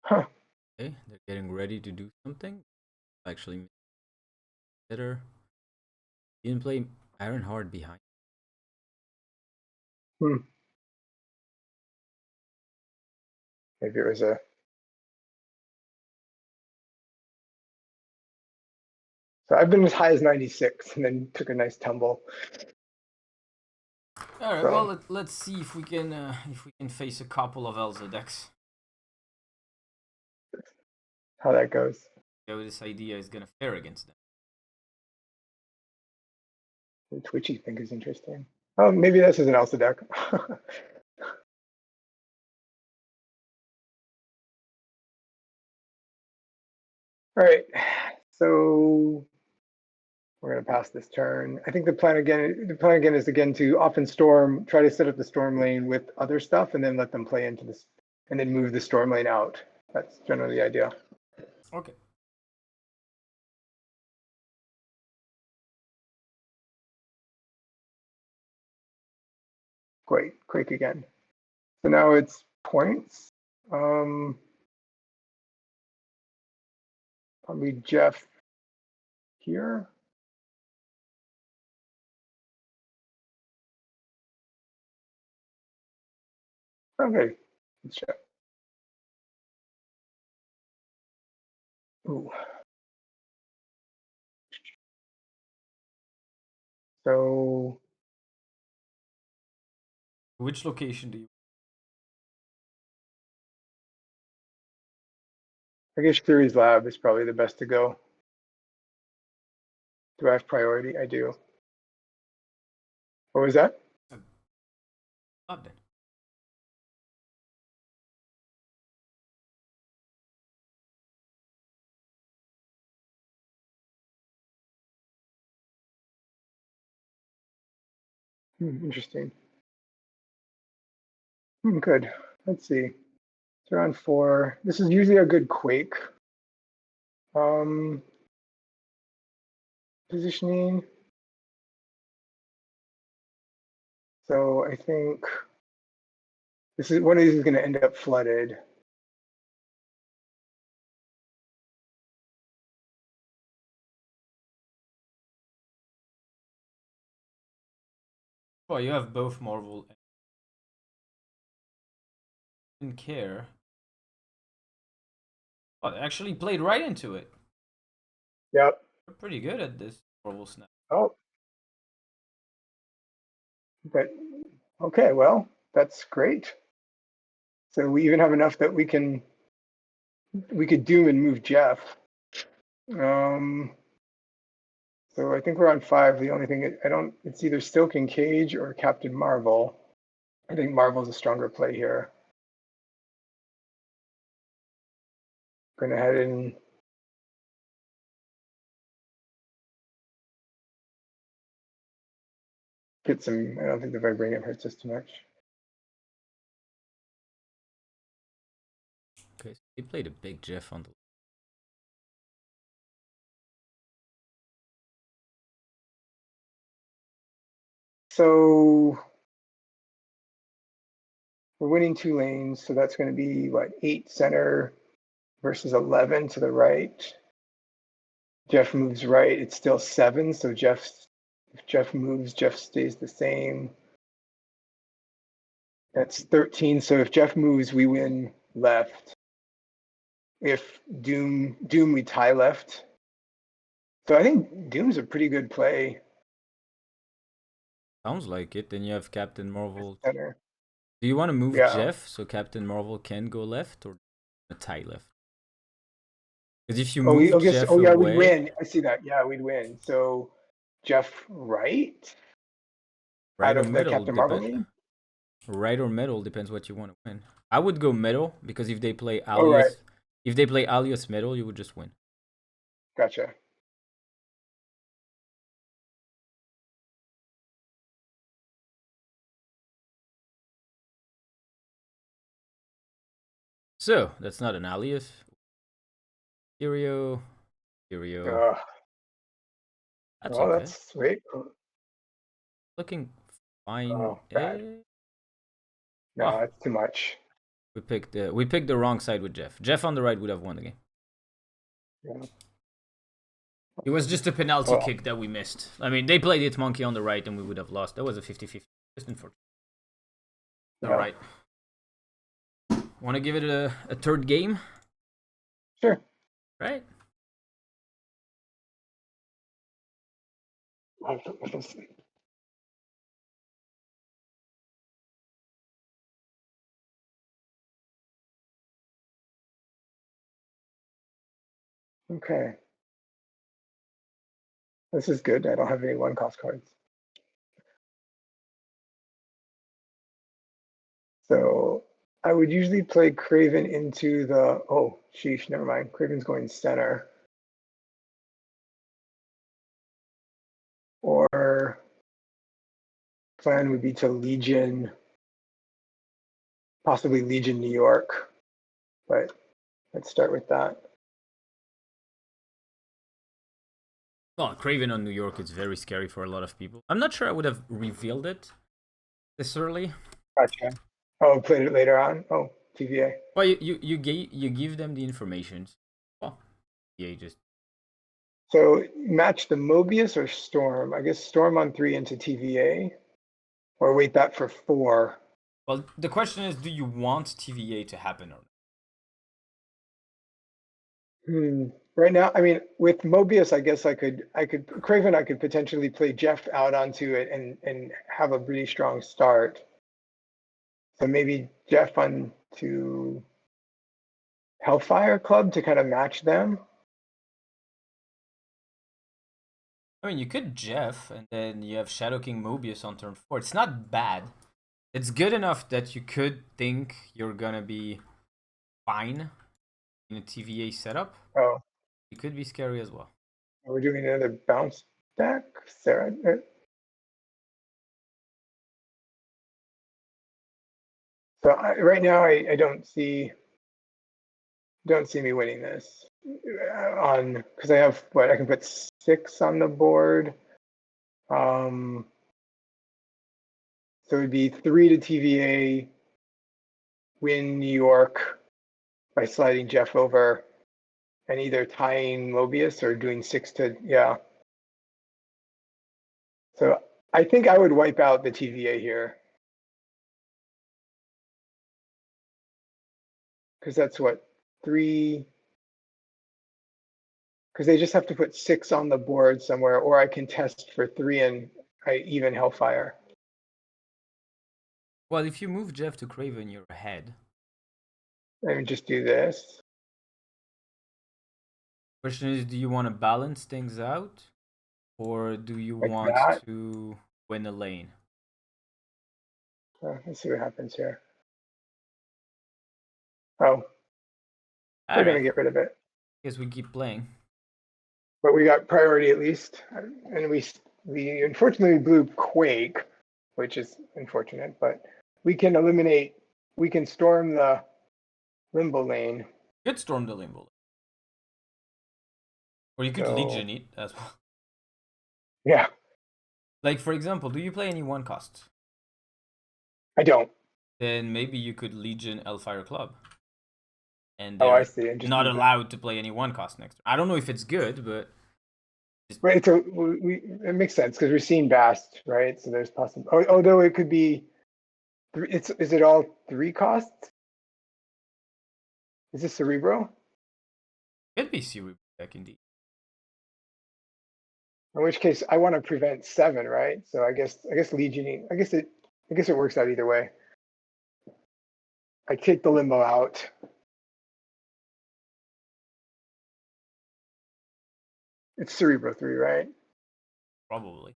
Huh. Okay, they're getting ready to do something. Actually, better. You didn't play Ironheart behind. Maybe it was a. So I've been as high as 96 and then took a nice tumble. All right. So, Well, let's see if we can face a couple of Elza decks. how that goes. How this idea is gonna fare against them. The twitchy thing is interesting. Oh, maybe this is an Elsa deck. All right. So We're going to pass this turn. I think the plan again is to often storm, try to set up the storm lane with other stuff and then let them play into this and then move the storm lane out. That's generally the idea. Okay. Great, Quake again. So now it's points. Probably Jeff here. Okay, let's check. Ooh. So Which location do you? I guess Shuri's lab is probably the best to go. Do I have priority? I do. What was that? Not then. Interesting. Good. Let's see. It's around 4. This is usually a good Quake. Positioning. So I think this is one of these is going to end up flooded. Well, you have both Marvel and Care. Oh, they actually played right into it. Yep. They're pretty good at this Marvel snap. Oh. But okay, well, that's great. So we even have enough that we could doom and move Jeff. So I think we're on 5. The only thing it's either Silk and Cage or Captain Marvel. I think Marvel's a stronger play here. Going to head in. Get some. I don't think the Vibranium hurts us too much. Okay, so he played a big Jeff on the. So we're winning 2 lanes, so that's going to be what, 8 center versus 11 to the right. Jeff moves right, it's still 7, so if Jeff moves, Jeff stays the same. That's 13, so if Jeff moves, we win left. If Doom, we tie left. So I think Doom's a pretty good play. Sounds like it. Then you have Captain Marvel. Center. Do you want to move Yeah. Jeff so Captain Marvel can go left or a tie left? Because if you Oh, move Jeff away, we'd win. I see that. Yeah, we'd win. So Jeff right? right Out or of the middle, Captain Marvel lane? right or middle depends what you want to win. I would go middle because if they play Alioth, Oh, right. if they play Alioth middle, you would just win. Gotcha. So that's not an Alioth. Stereo. That's Oh, okay. that's sweet. Looking fine. Oh, bad. No, Oh, that's too much. we picked the wrong side with Jeff. Jeff on the right would have won the game. Yeah. It was just a penalty Well, kick that we missed. I mean, they played it monkey on the right and we would have lost. That was a 50-50. Just unfortunate. yeah. All right. Want to give it a third game? Sure. Right? Okay. This is good. I don't have any 1-cost cards. So I would usually play Craven into the, oh, sheesh, never mind. Craven's going center. Or plan would be to Legion, possibly Legion New York, but let's start with that. Well, Craven on New York is very scary for a lot of people. I'm not sure I would have revealed it this early. Gotcha. Oh, played it later on? Oh, TVA. Well, you give them the information. Well, yeah, just So match the Mobius or Storm? I guess Storm on 3 into TVA. Or wait that for 4. well. The question is, do you want TVA to happen or not? Right now, I mean, with Mobius, I guess I could Craven, I could potentially play Jeff out onto it and have a really strong start. So maybe Jeff on to Hellfire Club to kind of match them. I mean, you could Jeff, and then you have Shadow King Mobius on turn 4. It's not bad. It's good enough that you could think you're gonna be fine in a TVA setup. Oh, It could be scary as well. we're doing another bounce deck, Sarah. So right now, I don't see me winning this on because I have what I can put 6 on the board. So it'd be 3 to TVA, win New York by sliding Jeff over, and either tying Mobius or doing 6 to yeah. So I think I would wipe out the TVA here. Because that's what 3. Because they just have to put 6 on the board somewhere, or I can test for 3 and I even Hellfire. Well, if you move Jeff to Craven, you're ahead. Let me just do this. Question is, do you want to balance things out, or do you Like want that? to win a lane? Let's see what happens here. Oh, All they're going right. to get rid of it. Guess we keep playing. But we got priority at least. And we unfortunately blew Quake, which is unfortunate, but we can storm the Limbo lane. You could storm the limbo, or you could So, Legion it as well. yeah, Like, for example, do you play any 1 cost? I don't. Then maybe you could Legion Hellfire Club. And Oh, I they're see. And just not move it. allowed to play any 1 cost next turn. I don't know if it's good, but Right, so it makes sense because we're seeing Bast, right? So there's possible. Although it could be, is it all 3 costs? Is this Cerebro? it could be Cerebro deck indeed. In which case, I want to prevent 7, right? So I guess Legioning. I guess it works out either way. I take the Limbo out. It's Cerebro 3, right? Probably.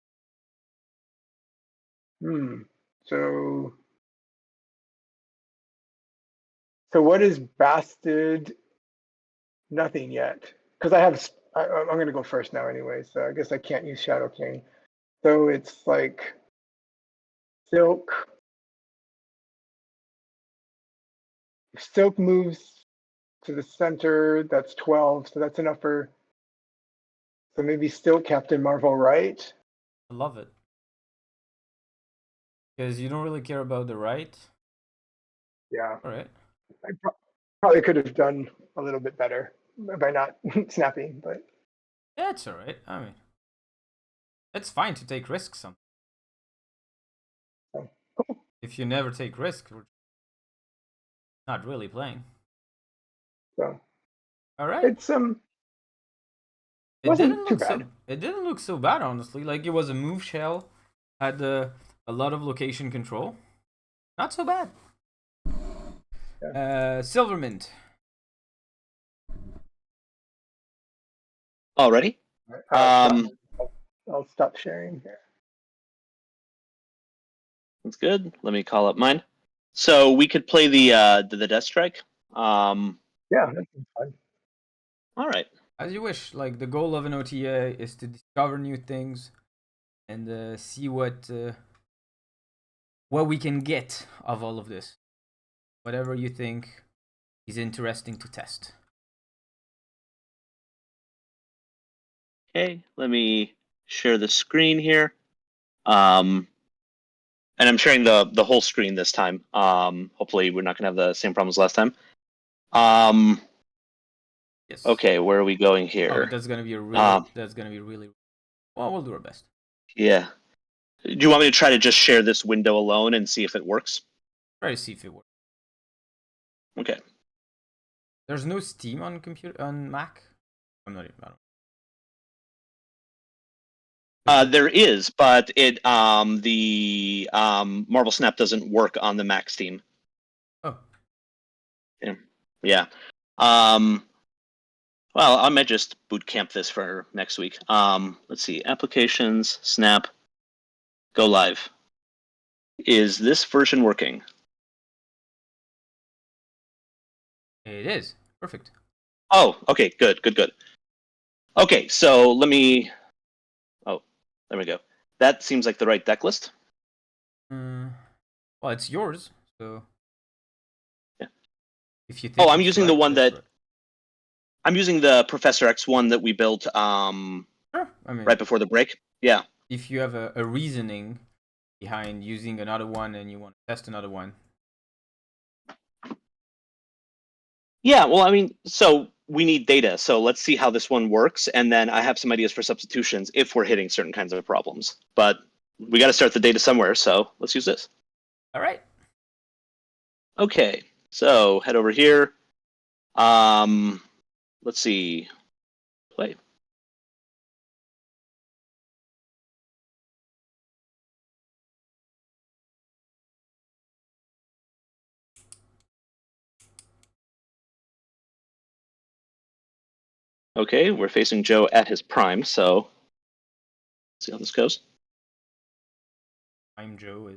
So what is Bastard? Nothing yet. Because I'm going to go first now anyway, so I guess I can't use Shadow King. So it's like Silk. If Silk moves to the center, that's 12, so that's enough for. So maybe still Captain Marvel, right? I love it. Because you don't really care about the right. Yeah. All right. I probably could have done a little bit better by not snapping, but Yeah, it's all right. I mean, it's fine to take risks sometimes. Oh. If you never take risks, we're not really playing. So all right. it's It wasn't didn't too look bad. it didn't look so bad, honestly. Like, it was a move shell, had a lot of location control. Not so bad. Yeah. Silvermint. Already? I'll stop sharing here. That's good. Let me call up mine. So we could play the Death Strike. Yeah, that's fun. All right. As you wish. Like, the goal of an OTA is to discover new things, and see what we can get of all of this. Whatever you think is interesting to test. Okay, let me share the screen here. And I'm sharing the whole screen this time. Hopefully we're not gonna have the same problems last time. Yes. Okay, where are we going Oh, here? that's gonna be really. Well, we'll do our best. Yeah. Do you want me to try to just share this window alone and see if it works? Try to see if it works. Okay. There's no Steam on Mac. I'm not even. There is, but the Marvel Snap doesn't work on the Mac Steam. Oh. Yeah. Well, I might just boot camp this for next week. Let's see. Applications, Snap, go live. Is this version working? It is. Perfect. Oh, okay, good. Okay, so let me. Oh, there we go. That seems like the right deck list. Well, it's yours, so. Yeah. If you think. Oh, I'm using the one that. Right. I'm using the Professor X one that we built Sure. I mean, right before the break. Yeah. If you have a reasoning behind using another one and you want to test another one. Yeah, well, I mean, so we need data. So let's see how this one works. And then I have some ideas for substitutions if we're hitting certain kinds of problems. But we got to start the data somewhere. So let's use this. All right. Okay, so head over here. Let's see. Play. Okay, we're facing Joe at his prime, so let's see how this goes. Prime Joe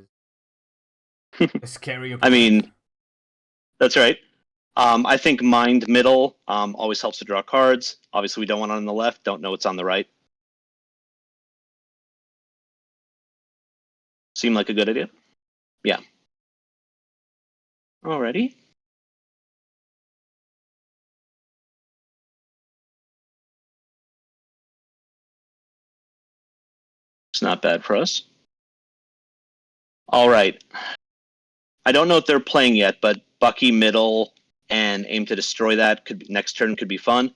is a scary I opponent. mean, that's right. I think mind middle always helps to draw cards. Obviously, we don't want it on the left. Don't know what's on the right. Seem like a good idea? Yeah. Alrighty. It's not bad for us. All right. I don't know if they're playing yet, but Bucky middle and aim to destroy that could be, next turn could be fun.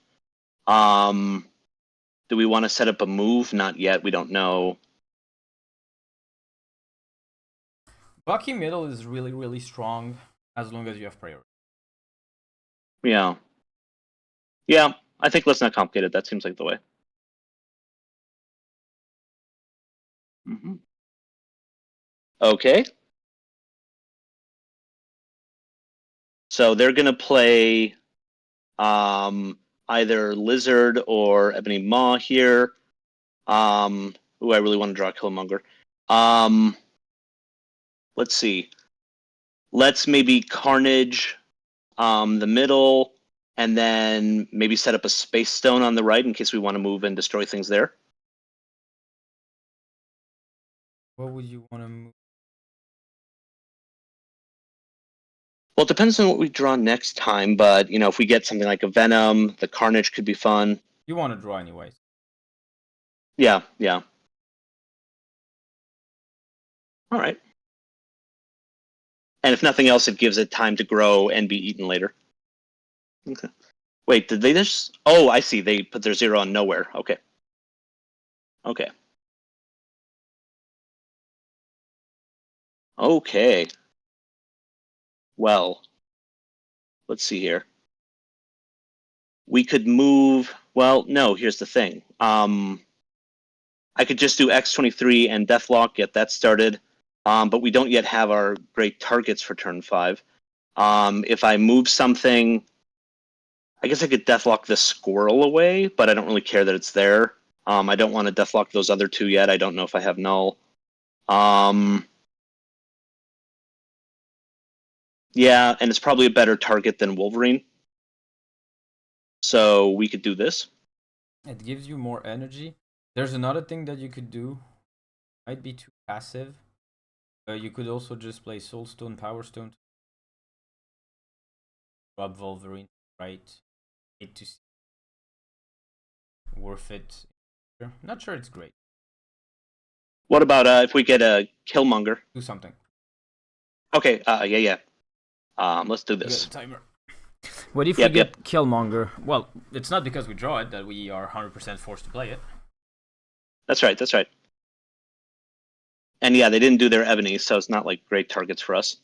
Do we want to set up a move? Not yet. We don't know. Bucky middle is really, really strong as long as you have priority. Yeah. Yeah, I think let's not complicate it. That seems like the way. Mm-hmm. Okay. So they're going to play either Lizard or Ebony Maw here. Ooh, I really want to draw Killmonger. Let's see. Let's maybe Carnage the middle, and then maybe set up a Space Stone on the right in case we want to move and destroy things there. What would you want to move? Well, it depends on what we draw next time, but you know, if we get something like a Venom, the Carnage could be fun. You want to draw anyways. Yeah. All right. And if nothing else, it gives it time to grow and be eaten later. Okay. Wait, did they just? Oh, I see. They put their 0 on nowhere. Okay. Okay. Okay. Well, let's see here. We could move. Well, no. Here's the thing. I could just do X23 and Deathlock, get that started. But we don't yet have our great targets for turn 5. If I move something, I guess I could Deathlock the squirrel away, but I don't really care that it's there. I don't want to Deathlock those other 2 yet. I don't know if I have null. Yeah, and it's probably a better target than Wolverine. So we could do this. It gives you more energy. There's another thing that you could do Might be too passive. You could also just play Soulstone, Power Stone. Drop Wolverine, right? 8 to 6. Worth it. Not sure it's great. What about if we get a Killmonger? Do something. Okay, yeah. Let's do You this. get a timer. What if Yep, we get Killmonger? Well, it's not because we draw it that we are 100% forced to play it. That's right. And yeah, they didn't do their Ebony, so it's not like great targets for us.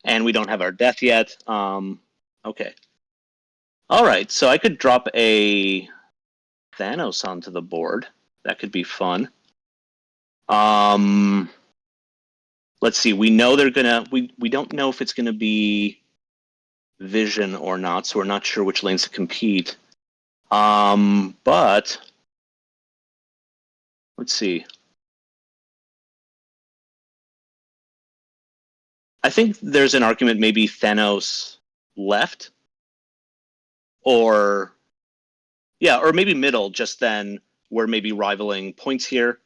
And we don't have our Death yet. Okay. All right, so I could drop a Thanos onto the board. That could be fun. Let's see. We know they're gonna. We don't know if it's gonna be Vision or not, so we're not sure which lanes to compete. But let's see. I think there's an argument maybe Thanos left, or or maybe middle. Just then we're maybe rivaling points here.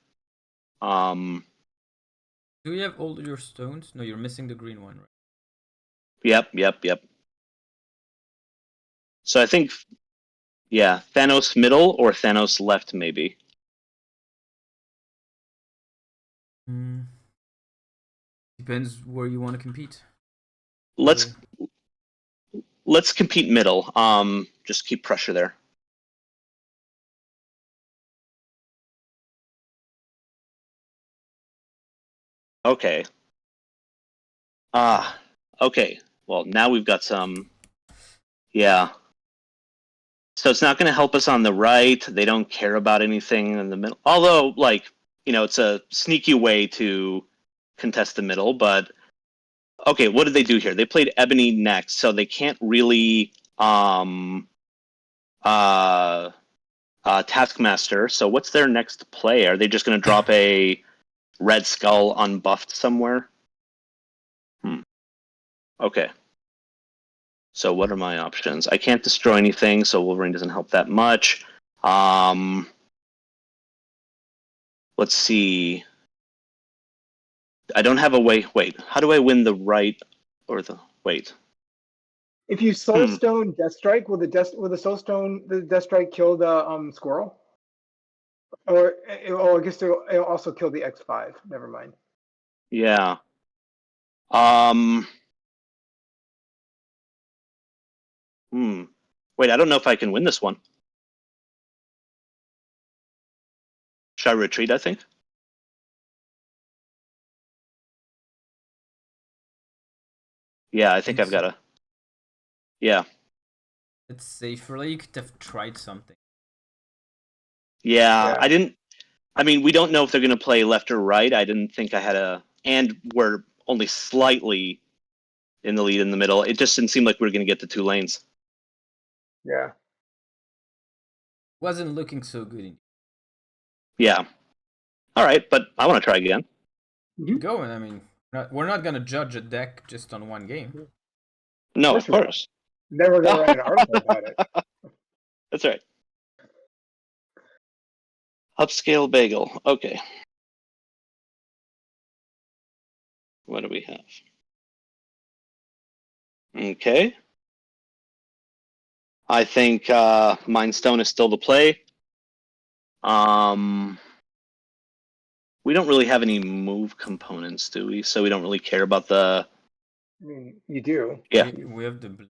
Do you have all your stones? No, you're missing the green one, right? Yep. So I think, yeah, Thanos middle or Thanos left, maybe. Depends where you want to compete. Let's compete middle. Just keep pressure there. Okay. Okay. Well, now we've got some. Yeah. So it's not going to help us on the right. They don't care about anything in the middle. Although, like, it's a sneaky way to contest the middle. But okay, what did they do here? They played Ebony next, so they can't really Taskmaster. So what's their next play? Are they just going to drop a Red Skull unbuffed somewhere? Okay. So what are my options? I can't destroy anything, so Wolverine doesn't help that much. Let's see. I don't have a way. Wait, how do I win the right or the wait? If you Soulstone Deathstrike, will the Soulstone the Deathstrike kill the squirrel? Or I guess it'll also kill the X5. Never mind. Yeah. Wait, I don't know if I can win this one. Should I retreat, I think? Yeah, I think I've got to. Yeah. It's safer. You could have tried something. Yeah, I didn't. I mean, we don't know if they're going to play left or right. I didn't think I had a. And we're only slightly in the lead in the middle. It just didn't seem like we were going to get the 2 lanes. Yeah. Wasn't looking so good. Yeah. All right, but I want to try again. Keep going. I mean, we're not going to judge a deck just on one game. No, of course. Then we're going to write an article about it. That's right. Upscale bagel. Okay. What do we have? Okay. I think Mind Stone is still the play. We don't really have any move components, do we? So we don't really care about the. I mean, you do. Yeah. We have the.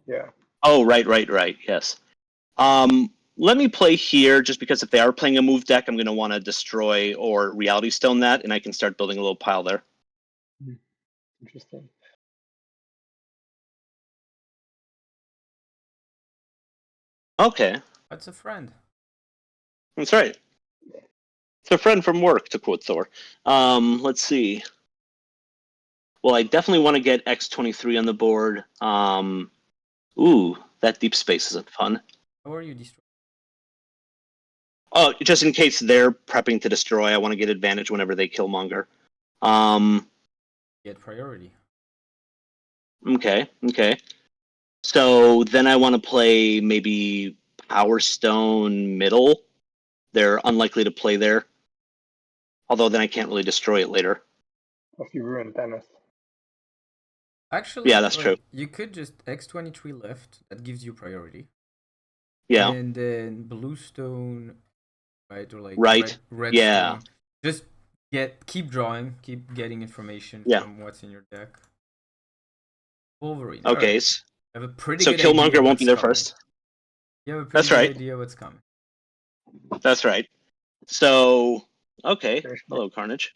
Yeah. Oh, right. Yes. Let me play here just because if they are playing a move deck, I'm going to want to destroy or Reality Stone that, and I can start building a little pile there. Interesting. Okay. That's a friend. That's right. It's a friend from work, to quote Thor. Let's see. Well, I definitely want to get X-23 on the board. Ooh, that deep space isn't fun. How are you destroying? Oh, just in case they're prepping to destroy, I want to get advantage whenever they kill Monger. Get priority. Okay. So then I want to play maybe Power Stone middle they're unlikely to play there. Although then I can't really destroy it later. If you ruin Thanos. Actually, Yeah, that's true. you could just X23 left. That gives you priority. Yeah. And then Bluestone, right, or like Right. Yeah. Redstone. Just keep drawing, keep getting information Yeah. from what's in your deck. Wolverine. Okay. Alright. I have a pretty So good idea Killmonger won't what's be there coming. first. You have a pretty That's good right. idea what's coming. That's right. So okay. There's- Hello, Carnage.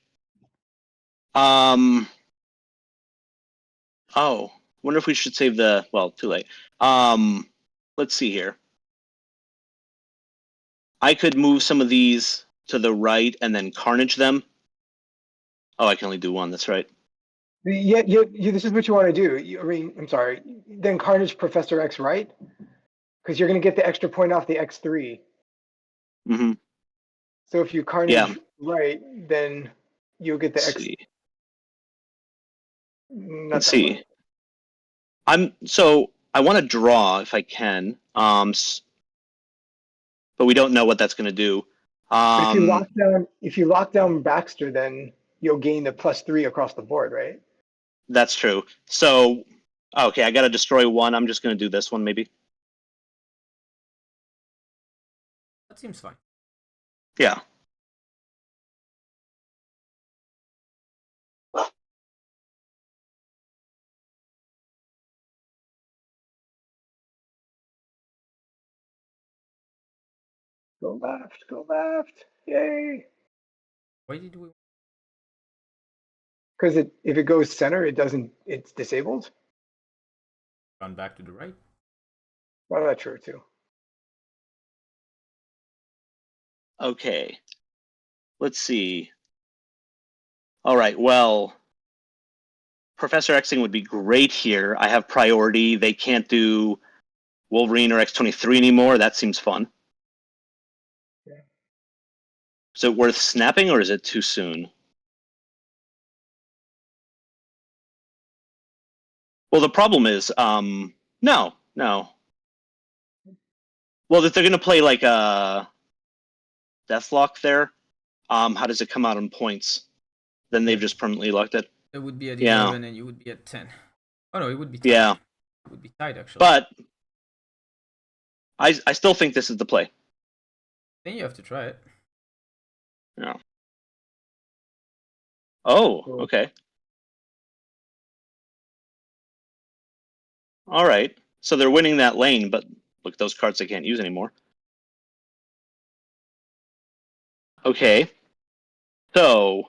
Oh, wonder if we should save the. Well, too late. Let's see here. I could move some of these to the right and then Carnage them. Oh, I can only do one. That's right. Yeah, this is what you want to do. I'm sorry. Then Carnage Professor X, right? Because you're going to get the extra point off the X3. Mm-hmm. So if you Carnage right, then you'll get the Let's X. see. Not Let's that see. one. So I want to draw if I can. But we don't know what that's going to do. But if you lock down Baxter, then you'll gain the +3 across the board, right? That's true. So, okay, I got to destroy one. I'm just going to do this one, maybe. That seems fine. Yeah. Go left. Yay. Why did we? Because if it goes center, it's disabled. Gone back to the right. Well, that's true too. Okay. Let's see. All right. Well, Professor Xing would be great here. I have priority. They can't do Wolverine or X23 anymore. That seems fun. Yeah. Is it worth snapping or is it too soon? Well, the problem is, no. Well, if they're going to play like a Deathlock there, how does it come out in points? Then they've just permanently locked it. It would be at Yeah. 11 and you would be at 10. Oh no, it would be tied. Yeah. It would be tied actually. But I still think this is the play. Then you have to try it. Yeah. Oh, Cool. okay. All right. So they're winning that lane, but look, those cards they can't use anymore. Okay. So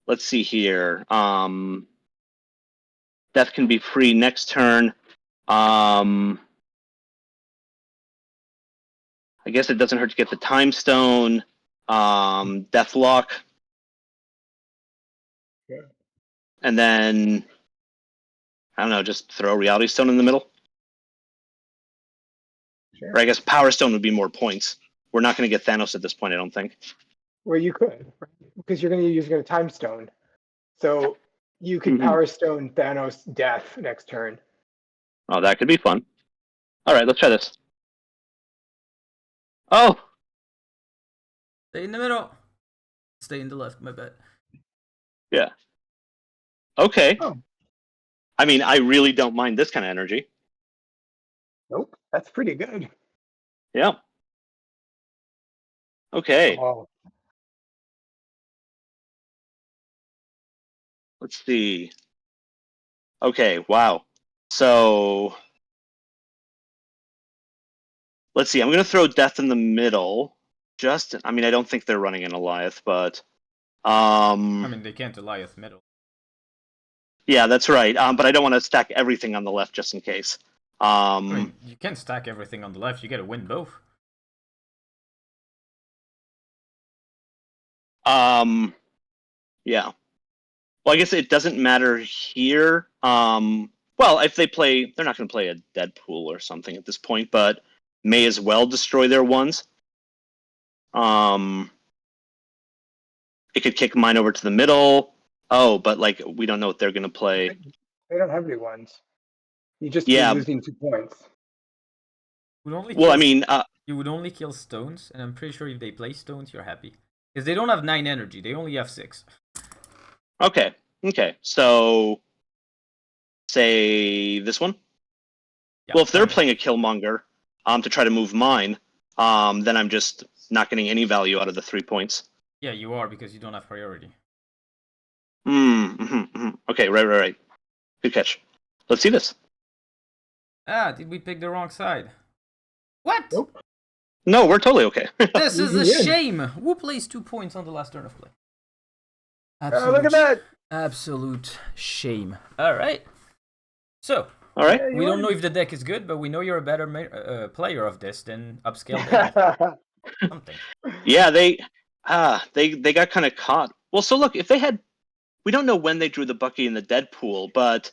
let's see here. Death can be free next turn. I guess it doesn't hurt to get the Time Stone. Deathlock. Yeah. And then I don't know, just throw Reality Stone in the middle. Sure. Or I guess Power Stone would be more points. We're not going to get Thanos at this point, I don't think. Well, you could, because you're going to use a Time Stone. So you could Power Stone Thanos Death next turn. Oh, that could be fun. All right, let's try this. Oh! Stay in the middle. Stay in the left, my bad. Yeah. Okay. Oh. I mean, I really don't mind this kind of energy. Nope, that's pretty good. Yeah. Okay. Oh. Let's see. Okay, wow. So let's see. I'm going to throw Death in the middle. I mean, I don't think they're running an Alioth, but I mean, they can't Alioth middle. yeah, that's right. But I don't want to stack everything on the left just in case. I mean, you can't stack everything on the left. You got to win both. Yeah. Well, I guess it doesn't matter here. Well, if they play, they're not going to play a Deadpool or something at this point, but may as well destroy their ones. It could kick mine over to the middle. Oh, but like we don't know what they're going to play. They don't have any ones. You just Yeah. be losing 2 points. would only Well, kill I mean, you would only kill stones, and I'm pretty sure if they play stones, you're happy. Because they don't have 9 energy, they only have 6. okay. So, say this one? Yeah, Well, if they're I mean, playing a Killmonger to try to move mine, then I'm just not getting any value out of the 3 points. yeah, you are because you don't have priority. Okay, right. Good catch. Let's see this. Ah, did we pick the wrong side? What? Nope. No, we're totally okay. This is a Easy win. shame. Who plays 2 points on the last turn of play? Oh, look at that. Absolute shame. All right. So, All right. Yeah, we you don't know if the deck is good, but we know you're a better player of this than upscale Daniel. won. Something. Yeah, they got kind of caught. Well, so look, if they had, we don't know when they drew the Bucky and the Deadpool, but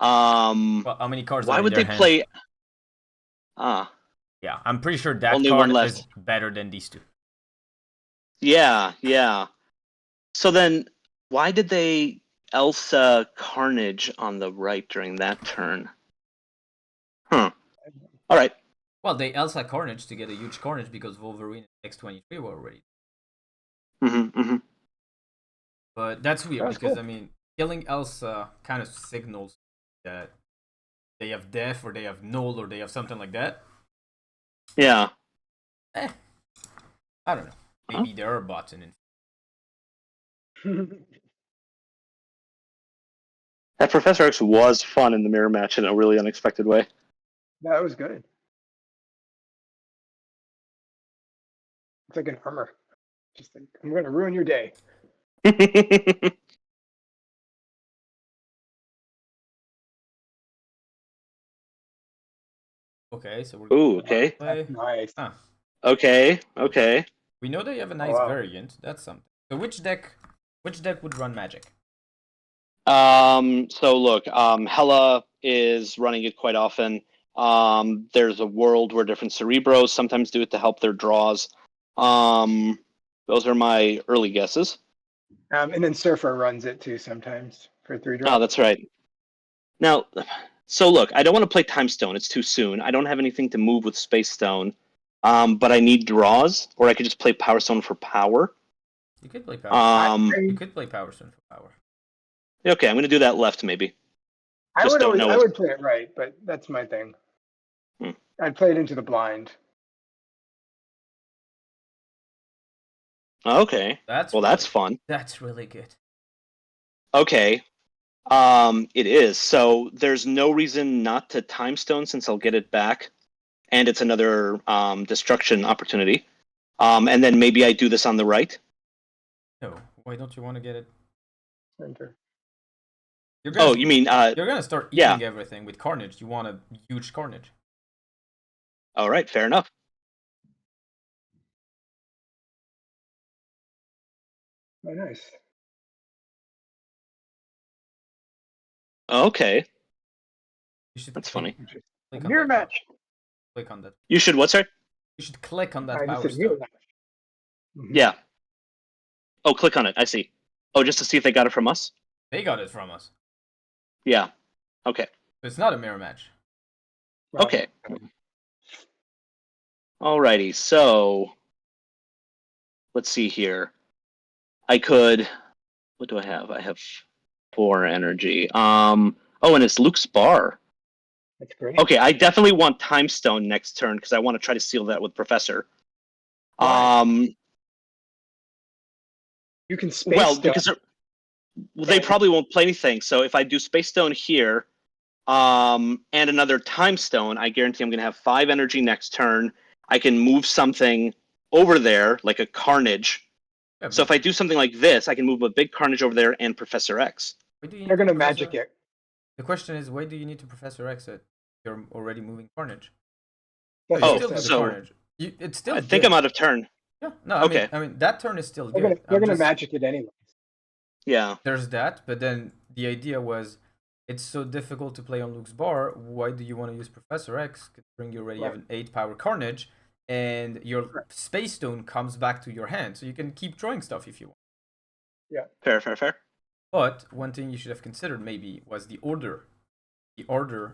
Well, how many cards why are in would their they hand? play? Yeah, I'm pretty sure that Only card one left. is better than these 2. Yeah. So then, why did they Elsa Carnage on the right during that turn? All right. Well, they Elsa Carnage to get a huge Carnage because Wolverine and X-23 were already. But that's weird That's because, cool. I mean, killing Elsa kind of signals that they have Death or they have Null or they have something like that. Yeah. I don't know. Maybe there are bots in it. That Professor X was fun in the mirror match in a really unexpected way. That was good. It's like an armor. Just like, I'm going to ruin your day. Okay, so we're Ooh, okay. play. That's nice. Ah, Okay. we know they have a nice wow. variant. That's something. So which deck would run Magic? So look, Hela is running it quite often. There's a world where different Cerebros sometimes do it to help their draws. Those are my early guesses. And then Surfer runs it too sometimes for 3-drop. Oh, that's right. Now, so look, I don't want to play Time Stone. It's too soon. I don't have anything to move with Space Stone. But I need draws, or I could just play Power Stone for power. You could play Power. You I could play Power Stone for power. Okay, I'm going to do that left, maybe. Just don't know I it. would play it right, but that's my thing. I'd play it into the blind. Okay. That's That's fun. That's really good. Okay. It is. So there's no reason not to Time Stone since I'll get it back, and it's another destruction opportunity. And then maybe I do this on the right. No, why don't you want to get it? Center. You're gonna, You mean you're gonna start yeah. eating everything with Carnage. You want a huge Carnage. All right, fair enough. Oh, nice. Okay, You should that's click, funny. click on Mirror that. match. Click on that. You should what, sir? You should click on that I just Power said mirror Stone. match. Mhm. Yeah. Oh, click on it. I see. Oh, just to see if they got it from us? They got it from us. Yeah. Okay. So it's not a mirror match. Well, Okay. Alrighty, so let's see here. I could. What do I have? I have 4 energy. Oh, and it's Luke's bar. That's great. Okay, I definitely want Time Stone next turn because I want to try to seal that with Professor. Why? You can space Well, stone. because they probably won't play anything. So if I do Space Stone here, and another Time Stone, I guarantee I'm going to have 5 energy next turn. I can move something over there, like a Carnage. Yeah, So if I do something like this, I can move a big Carnage over there and Professor X. They're gonna magic it. The question is, why do you need to Professor X it? You're already moving Carnage. That's You what still I do said. the so Carnage. It's still I think good. I'm out of turn. Yeah, no, Okay. I mean that turn is still They're good. gonna magic it anyways. Yeah. There's that, but then the idea was, it's so difficult to play on Luke's bar. Why do you want to use Professor X? Considering you already have an 8-power Carnage, and your Space Stone comes back to your hand, so you can keep drawing stuff if you want. Yeah. Fair. But one thing you should have considered maybe was the order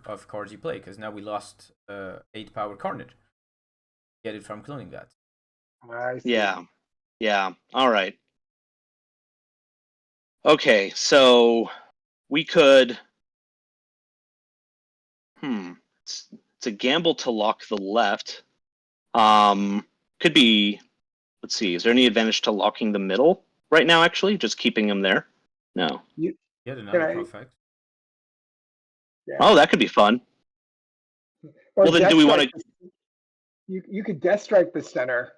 of cards you play, because now we lost 8-power Carnage. get it from cloning that. I see. Yeah. Yeah. All right. Okay, so we could. It's a gamble to lock the left. Could be. Let's see. Is there any advantage to locking the middle right now? Actually, just keeping him there. No. You Get can another I? perfect. Yeah. Oh, that could be fun. Or Well, then, death do we want to? strike you could death strike the center.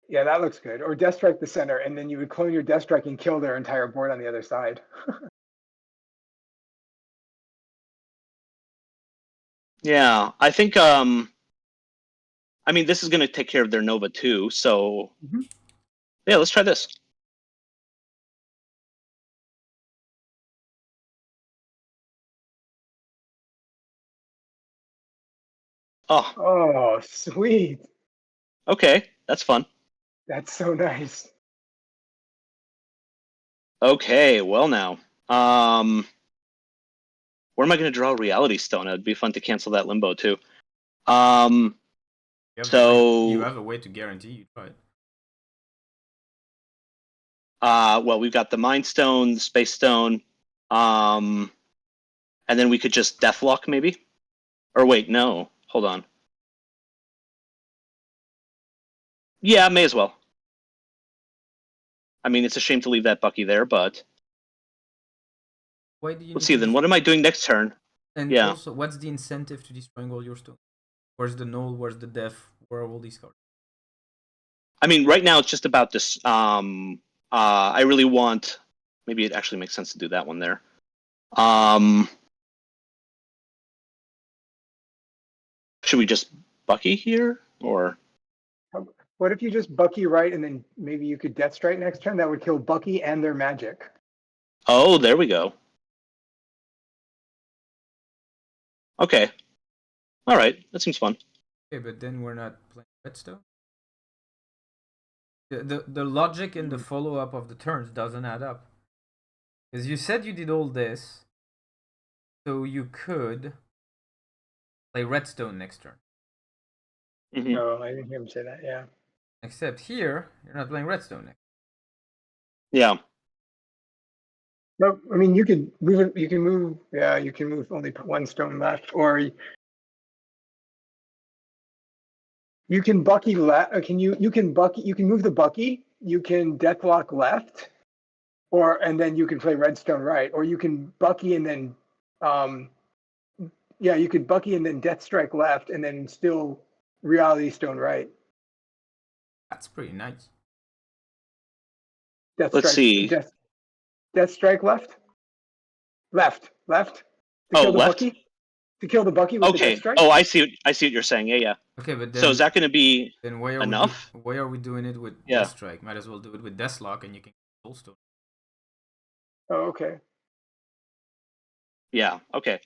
Yeah, that looks good. Or death strike the center, and then you would clone your death strike and kill their entire board on the other side. Yeah, I think. I mean, this is going to take care of their Nova too. So, Mhm. yeah, let's try this. Oh, Oh, sweet. okay, that's fun. That's so nice. Okay, well now, where am I going to draw a Reality Stone? It'd be fun to cancel that Limbo too. You So, have a way to guarantee you try it. well, we've got the Mind Stone, the Space Stone, and then we could just Deathlock maybe. Or wait, no, hold on. Yeah, may as well. I mean, it's a shame to leave that Bucky there, but Why do you let's need see to then. What am I doing next turn? And Yeah. also, what's the incentive to destroying all your stones? Where's the null? Where's the death? Where are all these cards? I mean, right now it's just about this. I really want. Maybe it actually makes sense to do that one there. Should we just Bucky here, or? What if you just Bucky right, and then maybe you could death strike next turn? That would kill Bucky and their magic. Oh, there we go. Okay. All right, that seems fun. Okay, but then we're not playing Redstone. The logic in the follow-up of the turns doesn't add up. Because you said you did all this, so you could play Redstone next turn. Mm-hmm. No, I didn't hear him say that. Yeah. Except here, you're not playing Redstone next. Yeah. No, I mean you could move it. You can move. Yeah, you can move only one stone left, or you can Bucky left. Can you? You can Bucky. You can move the Bucky. You can Deathlock left, and then you can play Redstone right, or you can Bucky and then, yeah, you could Bucky and then Death Strike left, and then still Reality Stone right. That's pretty nice. Death Let's Strike. see. Death Strike left. Left. To Oh, kill the left. Bucky. To kill the Bucky with the Death Okay. Strike. Oh, I see. I see what you're saying. Yeah, yeah. Okay, but then So is that going to be then why are enough? why are we doing it with Yeah. Death Strike? Might as well do it with Deathlock, and you can kill Soulstone. Oh, okay. Yeah. Okay.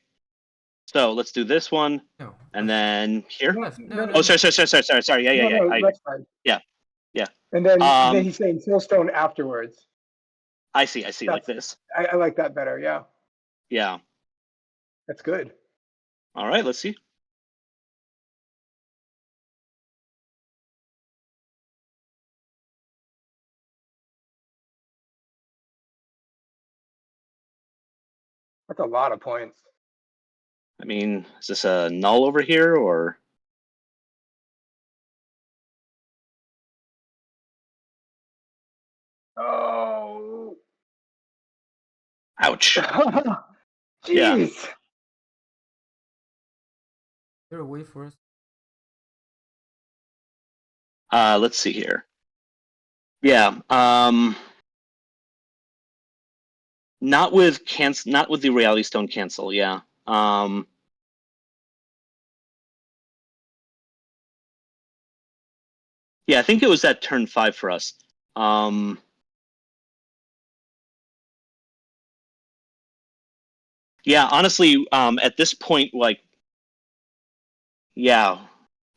So let's do this one, No, and then here. left. No. Oh, sorry. Yeah, yeah, yeah. No, left side. Yeah. And then he's saying Soulstone afterwards. I see. Like That's this. I like that better. Yeah, Yeah. that's good. All right. Let's see. That's a lot of points. I mean, is this a null over here, or? Oh. Ouch. Jeez. Yeah. Is there a way for us? Let's see here. Yeah. Not with the Reality Stone cancel. Yeah. Yeah, I think it was that turn 5 for us. Yeah, honestly, at this point, like, yeah,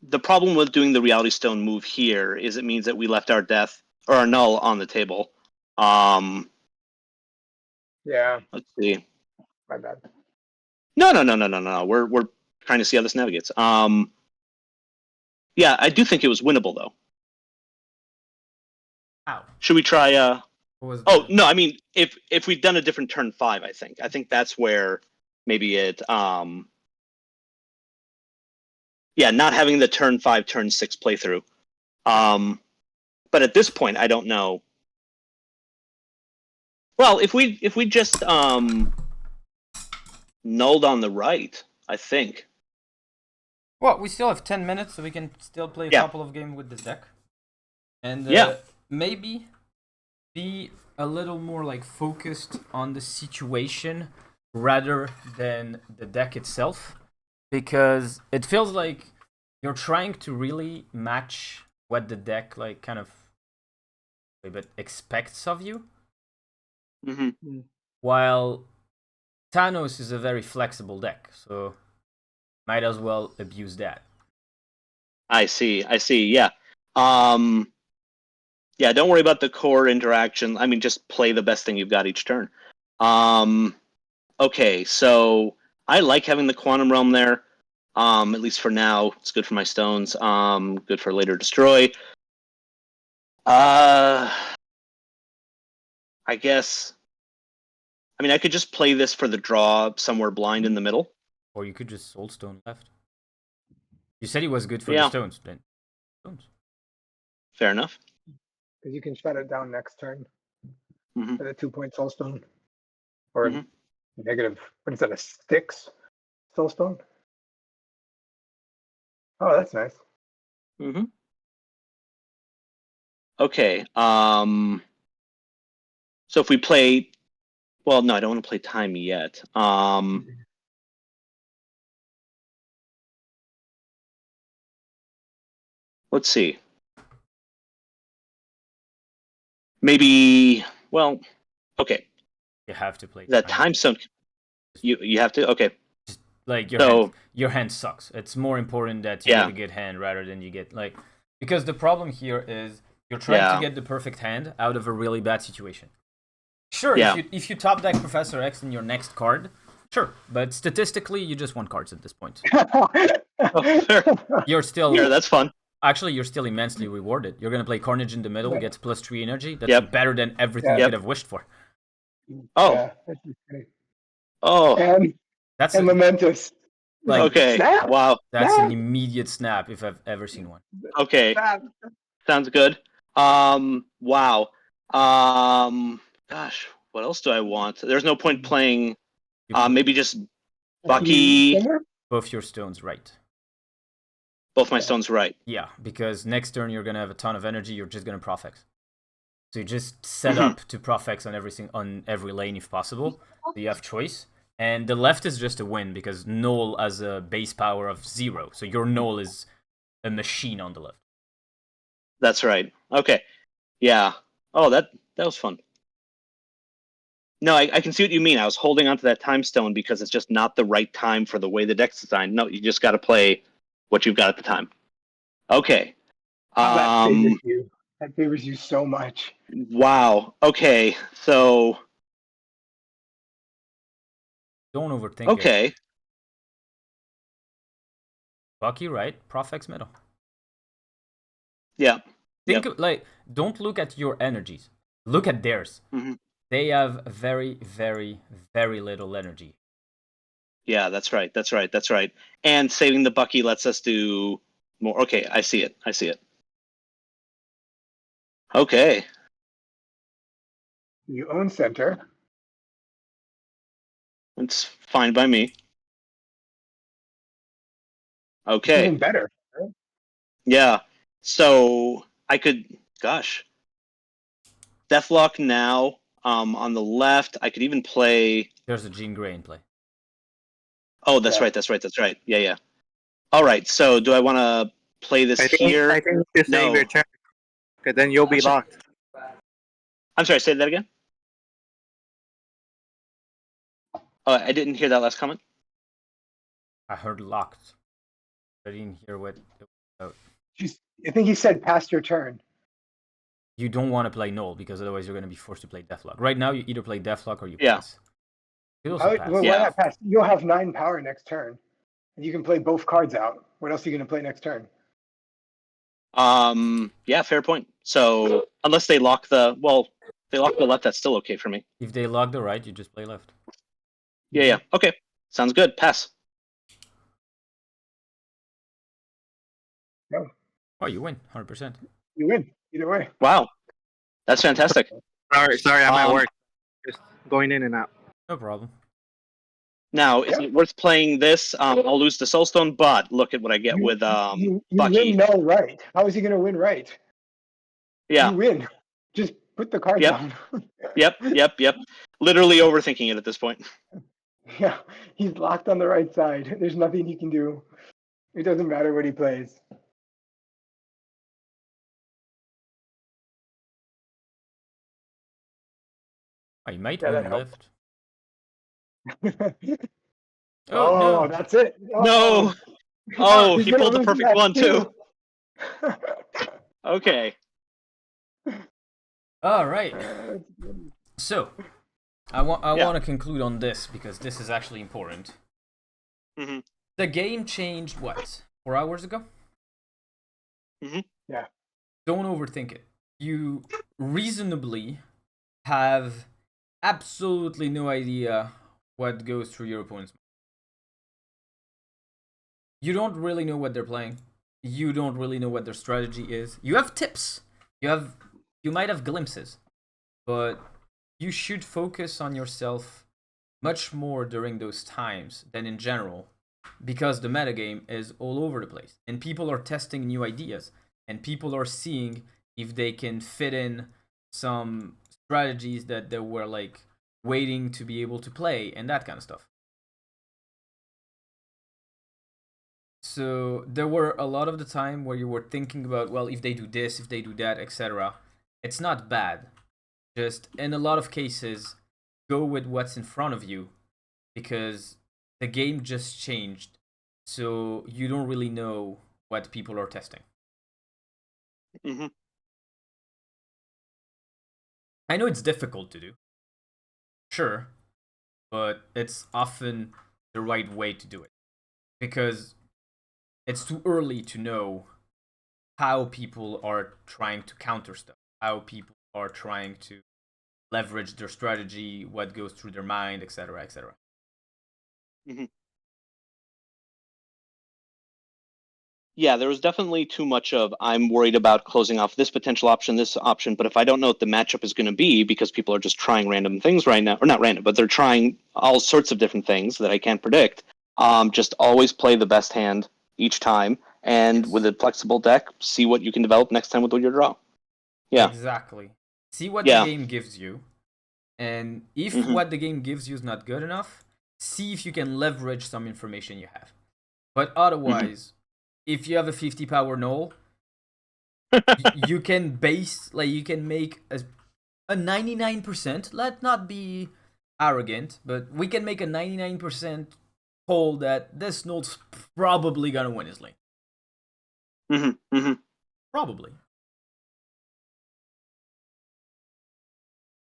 the problem with doing the Reality Stone move here is it means that we left our death or our null on the table. Yeah, Let's see. my bad. No. We're trying to see how this navigates. Yeah, I do think it was winnable though. Ow. Should we try? What was Oh the- no, I mean if we'd done a different turn 5, I think that's where maybe it yeah, not having the turn 5, turn 6 playthrough. But at this point, I don't know. Well, if we just nulled on the right, I think. Well, we still have 10 minutes, so we can still play a Yeah. couple of games with this deck. And Yeah. maybe be a little more like focused on the situation rather than the deck itself, because it feels like you're trying to really match what the deck like kind of but expects of you, Mm-hmm. while Thanos is a very flexible deck, so might as well abuse that. I see. Yeah. Yeah. Don't worry about the core interaction. I mean, just play the best thing you've got each turn. Okay. So I like having the Quantum Realm there. At least for now, it's good for my stones. Good for later destroy. I guess. I mean, I could just play this for the draw somewhere blind in the middle. Or you could just Soulstone left. You said he was good for Yeah. the stones, then stones. Fair enough. Because you can shut it down next turn Mhm. with a 2-point soulstone. Or Mhm. negative, what is that, a 6 soulstone? Oh, that's nice. Mm-hmm. Okay. So if we play, well, no, I don't want to play time yet. Let's see. Maybe. Well, okay. You have to play That time. time stone. You have to. Okay. Just like So your hand sucks. It's more important that you Yeah. get a good hand rather than you get like, because the problem here is you're trying Yeah. to get the perfect hand out of a really bad situation. Sure, Yeah. if you top deck Professor X in your next card, sure, but statistically you just want cards at this point. oh, fair. You're still Sure, that's fun. actually you're still immensely rewarded. You're gonna play Carnage in the middle, Yeah. gets +3 energy. That's Yep. better than everything Yeah. you Yep. could have wished for. Oh. Yeah, that's great. Oh. That's And a, momentous. like Okay. Snap! Wow. that's Snap! an immediate snap if I've ever seen one. Okay. Snap! Sounds good. Wow. Gosh, what else do I want? There's no point playing. You put Maybe just Bucky. Singer? both your stones right. Both my stones right. Yeah, because next turn you're gonna have a ton of energy. You're just gonna Profex. So you just set Mhm. up to Profex on every lane if possible. So you have choice. And the left is just a win because Null has a base power of 0. So your Null is a machine on the left. That's right. Okay. Yeah. Oh, that was fun. No, I can see what you mean. I was holding onto that time stone because it's just not the right time for the way the deck's designed. No, you just got to play what you've got at the time. Okay. That favors you. That favors you so much. Wow. Okay. So. Don't overthink it. Okay. Bucky right, Profex middle. Yeah. Think of, like, don't look at your energies. Look at theirs. Mm-hmm. They have very, very, very little energy. Yeah, that's right. That's right. That's right. And saving the Bucky lets us do more. Okay, I see it. I see it. Okay. You own center. It's fine by me. It's Okay. even better. Right? Yeah. So I could, gosh, Deathlock now. On the left, I could even play. There's a Jean Grey in play. Oh, that's Yeah. right. That's right. That's right. Yeah, yeah. All right. So do I want to play this here? I think you No. save your turn. Okay, then you'll be Actually- locked. I'm sorry. Say that again. Oh, I didn't hear that last comment. I heard locked. I didn't hear what. I think he said past your turn. You don't want to play Null because otherwise you're going to be forced to play Deathlock. Right now, you either play Deathlock or you Yeah. pass. You also pass. Well, Yeah. why not pass? You'll have 9 power next turn. And you can play both cards out. What else are you going to play next turn? Yeah, fair point. So unless they lock the left, that's still okay for me. If they lock the right, you just play left. Yeah. Okay. Sounds good. Pass. No, Oh, you win 100%. you win either way. Wow. That's fantastic. Sorry, I'm at Um, work. Just going in and out. No problem. Now, is it worth playing this? I'll lose the Soulstone, but look at what I get with You Bucky. win no right. How is he going to win right? Yeah. You win. Just put the card Yep. down. Yep. Literally overthinking it at this point. Yeah, he's locked on the right side. There's nothing he can do. It doesn't matter what he plays. Oh, you might Yeah, win that helped. lift. Oh, no. that's it. No. Oh, He's he gonna pulled the lose perfect match one too. Okay. All right. That's good. So, I want to conclude on this because this is actually important. Mhm. The game changed what? 4 hours ago? Mhm. Yeah. Don't overthink it. You reasonably have absolutely no idea what goes through your opponent's mind. You don't really know what they're playing. You don't really know what their strategy is. You have tips. You might have glimpses, but you should focus on yourself much more during those times than in general, because the metagame is all over the place and people are testing new ideas and people are seeing if they can fit in some strategies that they were like waiting to be able to play and that kind of stuff. So there were a lot of the time where you were thinking about, well, if they do this, if they do that, etc. It's not bad. Just in a lot of cases, go with what's in front of you because the game just changed. So you don't really know what people are testing. Mhm. I know it's difficult to do. Sure. But it's often the right way to do it. Because it's too early to know how people are trying to counter stuff, how people are trying to leverage their strategy, what goes through their mind, etc., etc. Mhm. Yeah, there was definitely too much of I'm worried about closing off this potential option, this option, but if I don't know what the matchup is going to be because people are just trying random things right now, or not random, but they're trying all sorts of different things that I can't predict, just always play the best hand each time, and Yes. with a flexible deck, see what you can develop next time with your draw. Yeah. Exactly. See what the Yeah. game gives you, and if Mhm. what the game gives you is not good enough, see if you can leverage some information you have. But otherwise, if you have a 50 power null, you can base, like, you can make a 99%. Let's not be arrogant, but we can make a 99% call that this null's probably gonna win his lane. Probably.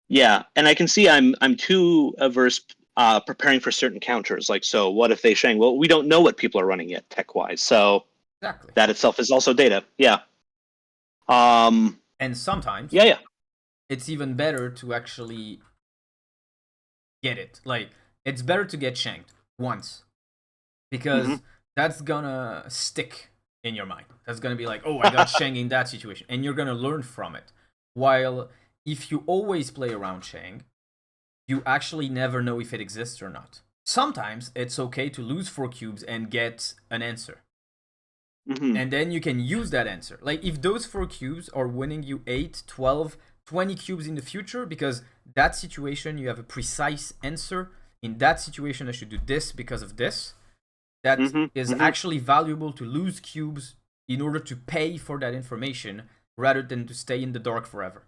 Yeah, and I can see I'm too averse preparing for certain counters. Like, so what if they Shang? Well, we don't know what people are running yet tech wise, so Exactly. that itself is also data. Yeah. And sometimes Yeah. it's even better to actually get it. Like, it's better to get shanked once because that's gonna stick in your mind. That's gonna be like, oh, I got shanked in that situation, and you're gonna learn from it. While if you always play around Shang, you actually never know if it exists or not. Sometimes it's okay to lose 4 cubes and get an answer. And then you can use that answer. Like, if those 4 cubes are winning you 8, 12, 20 cubes in the future, because that situation you have a precise answer. In that situation, I should do this because of this. That is actually valuable to lose cubes in order to pay for that information rather than to stay in the dark forever.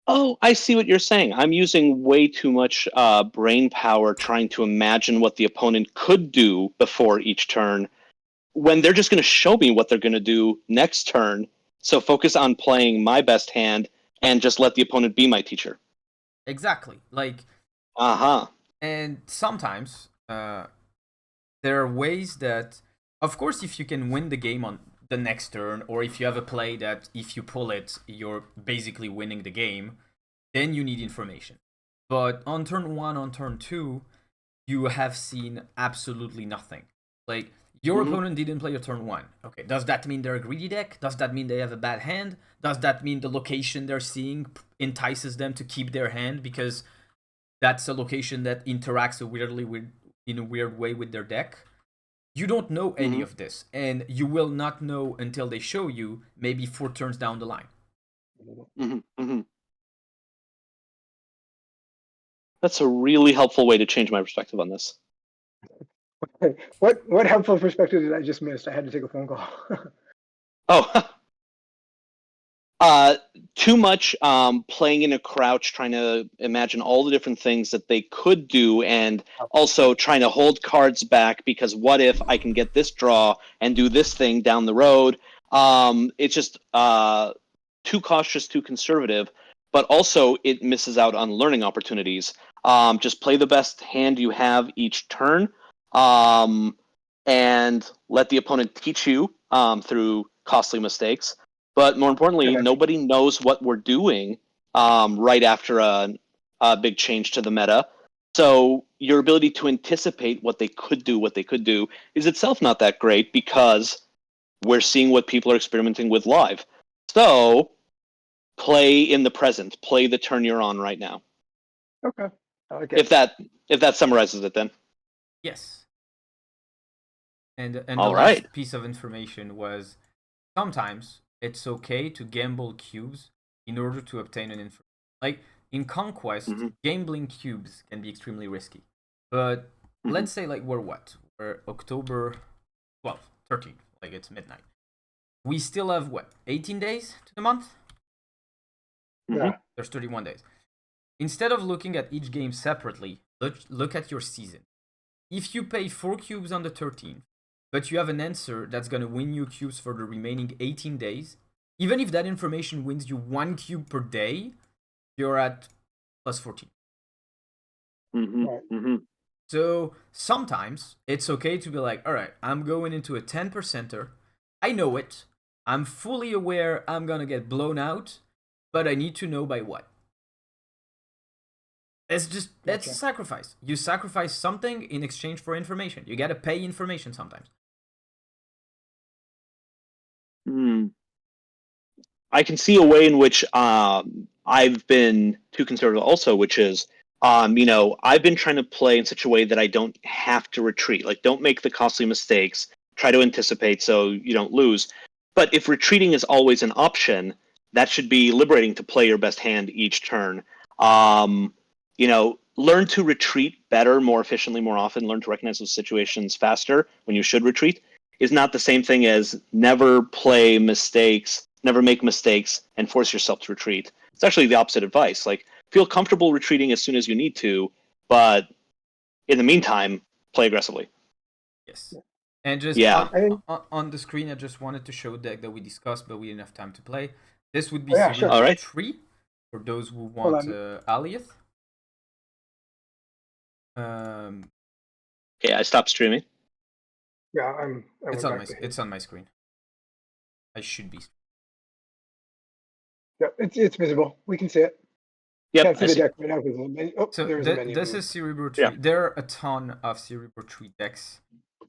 Oh, I see what you're saying. I'm using way too much brain power trying to imagine what the opponent could do before each turn when they're just going to show me what they're going to do next turn. So focus on playing my best hand and just let the opponent be my teacher. Exactly. Like, and sometimes there are ways that, of course, if you can win the game on the next turn, or if you have a play that if you pull it, you're basically winning the game, then you need information. But on turn 1, on turn 2, you have seen absolutely nothing. Like, your opponent didn't play a turn 1. Okay, does that mean they're a greedy deck? Does that mean they have a bad hand? Does that mean the location they're seeing entices them to keep their hand because that's a location that interacts in a weird way with their deck? You don't know any of this, and you will not know until they show you, maybe 4 turns down the line. That's a really helpful way to change my perspective on this. What helpful perspective did I just miss? I had to take a phone call. Too much playing in a crouch, trying to imagine all the different things that they could do, and also trying to hold cards back because what if I can get this draw and do this thing down the road? It's just too cautious, too conservative, but also it misses out on learning opportunities. Just play the best hand you have each turn, and let the opponent teach you through costly mistakes. But more importantly, nobody knows what we're doing right after a big change to the meta. So your ability to anticipate what they could do, is itself not that great because we're seeing what people are experimenting with live. So play in the present. Play the turn you're on right now. Okay. I like it. If that summarizes it, then. Yes. And the All last right. piece of information was sometimes it's okay to gamble cubes in order to obtain an information. Like in Conquest, gambling cubes can be extremely risky. But let's say like we're October 12th, 13th, like it's midnight. We still have 18 days to the month? Yeah. There's 31 days. Instead of looking at each game separately, look at your season. If you pay 4 cubes on the 13th, but you have an answer that's going to win you cubes for the remaining 18 days, even if that information wins you 1 cube per day, you're at plus 14. So sometimes it's okay to be like, all right, I'm going into a 10%er. I know it. I'm fully aware I'm going to get blown out, but I need to know by what. That's a sacrifice. You sacrifice something in exchange for information. You got to pay information sometimes. I can see a way in which I've been too conservative also, which is, I've been trying to play in such a way that I don't have to retreat. Like, don't make the costly mistakes. Try to anticipate so you don't lose. But if retreating is always an option, that should be liberating to play your best hand each turn. Learn to retreat better, more efficiently, more often. Learn to recognize those situations faster when you should retreat is not the same thing as never make mistakes, and force yourself to retreat. It's actually the opposite advice. Like, feel comfortable retreating as soon as you need to, but in the meantime, play aggressively. Yes. And just on the screen, I just wanted to show a deck that we discussed, but we didn't have time to play. This would be sure. All right. 3 for those who want Alioth. Okay, I stopped streaming. Yeah, it's on my screen. I should be. Yeah, it's visible. We can see it. Yep, Can't see the deck right now. So this is Cerebro Tree. Yeah. There are a ton of Cerebro Tree decks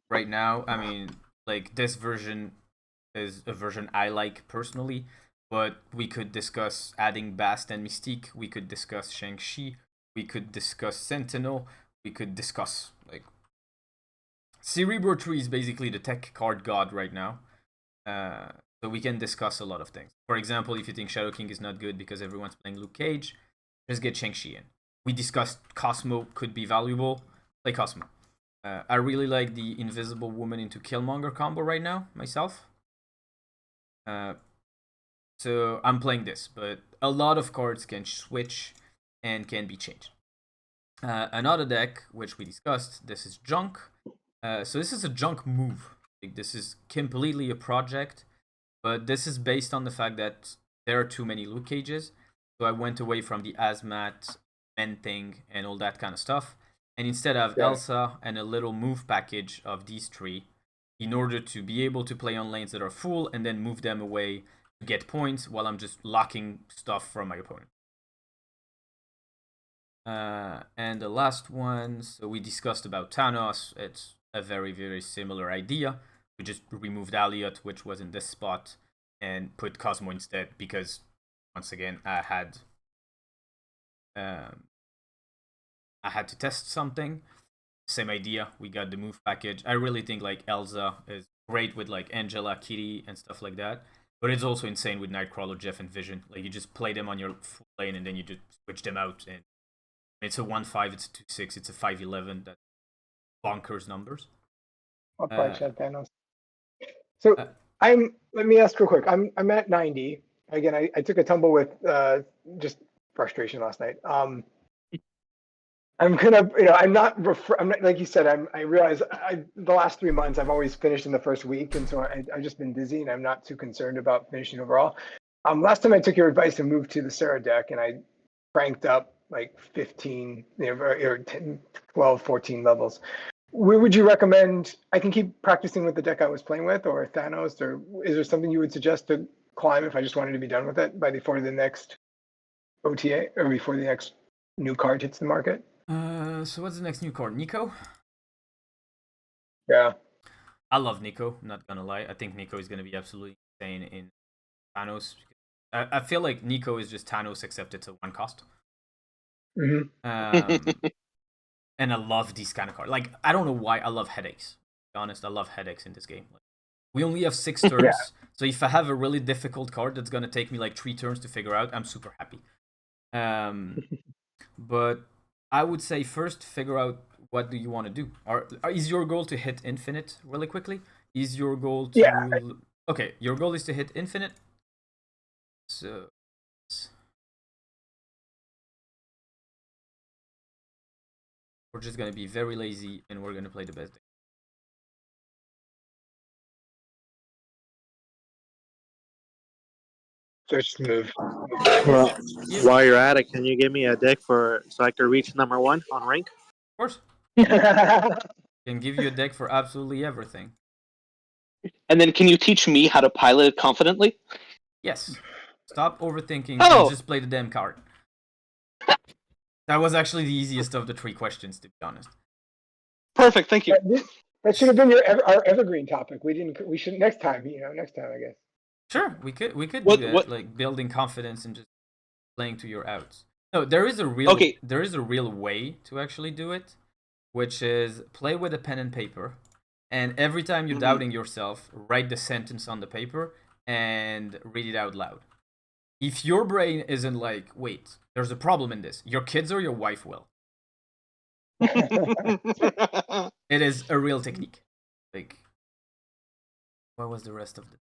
right now. I mean, like, this version is a version I like personally, but we could discuss adding Bast and Mystique. We could discuss Shang-Chi. We could discuss Sentinel. We could discuss, like, Cerebro Tree is basically the tech card god right now. So we can discuss a lot of things. For example, if you think Shadow King is not good because everyone's playing Luke Cage, just get Shang-Chi in. We discussed Cosmo could be valuable. Play Cosmo. I really like the Invisible Woman into Killmonger combo right now, myself. So I'm playing this, but a lot of cards can switch and can be changed. Another deck, which we discussed, this is Junk. So this is a Junk move. Like, this is completely a project, but this is based on the fact that there are too many Luke Cages. So I went away from the Hazmat, Menting, and all that kind of stuff. And instead of Elsa and a little move package of these 3, in order to be able to play on lanes that are full and then move them away to get points while I'm just locking stuff from my opponent. And the last one, so we discussed about Thanos. It's a very, very similar idea. We just removed Alioth, which was in this spot, and put Cosmo instead because, once again, I had to test something. Same idea. We got the move package. I really think like Elsa is great with like Angela, Kitty, and stuff like that. But it's also insane with Nightcrawler, Jeff, and Vision. Like you just play them on your full lane and then you just switch them out. And it's a 1-5, it's a 2-6, it's a 5-11. That's bonkers numbers. I'll probably chat Thanos. So let me ask real quick. I'm at 90. Again, I took a tumble with just frustration last night. I'm gonna, I'm not like you said. I realize the last 3 months I've always finished in the first week, and so I've just been busy, and I'm not too concerned about finishing overall. Last time I took your advice and moved to the Sarah deck, and I cranked up like 15, or 10, 12, 14 levels. Where would you recommend I can keep practicing with the deck I was playing with, or Thanos, or is there something you would suggest to climb if I just wanted to be done with it before the next OTA or before the next new card hits the market? So what's the next new card? Nico? Yeah. I love Nico, I'm not gonna lie. I think Nico is gonna be absolutely insane in Thanos. I feel like Nico is just Thanos, except it's a 1 cost. Mm-hmm. And I love these kind of cards. Like, I don't know why I love headaches. To be honest, I love headaches in this game. Like, we only have 6 turns, so if I have a really difficult card that's gonna take me like 3 turns to figure out, I'm super happy. But I would say first figure out what do you want to do. Is your goal to hit infinite really quickly? Is your goal to... Yeah. Okay, your goal is to hit infinite. So... we're just going to be very lazy and we're going to play the best deck. Just move. Well, while you're at it, can you give me a deck so I can reach number 1 on rank? Of course. Can give you a deck for absolutely everything. And then can you teach me how to pilot it confidently? Yes. Stop overthinking and just play the damn card. That was actually the easiest of the 3 questions, to be honest. Perfect, thank you. That should have been our evergreen topic. We should next time, I guess. Sure, we could do that, like building confidence and just playing to your outs. No, there is a real way to actually do it, which is play with a pen and paper, and every time you're doubting yourself, write the sentence on the paper and read it out loud. If your brain isn't like, wait, there's a problem in this, your kids or your wife will. It is a real technique. Like, what was the rest of the...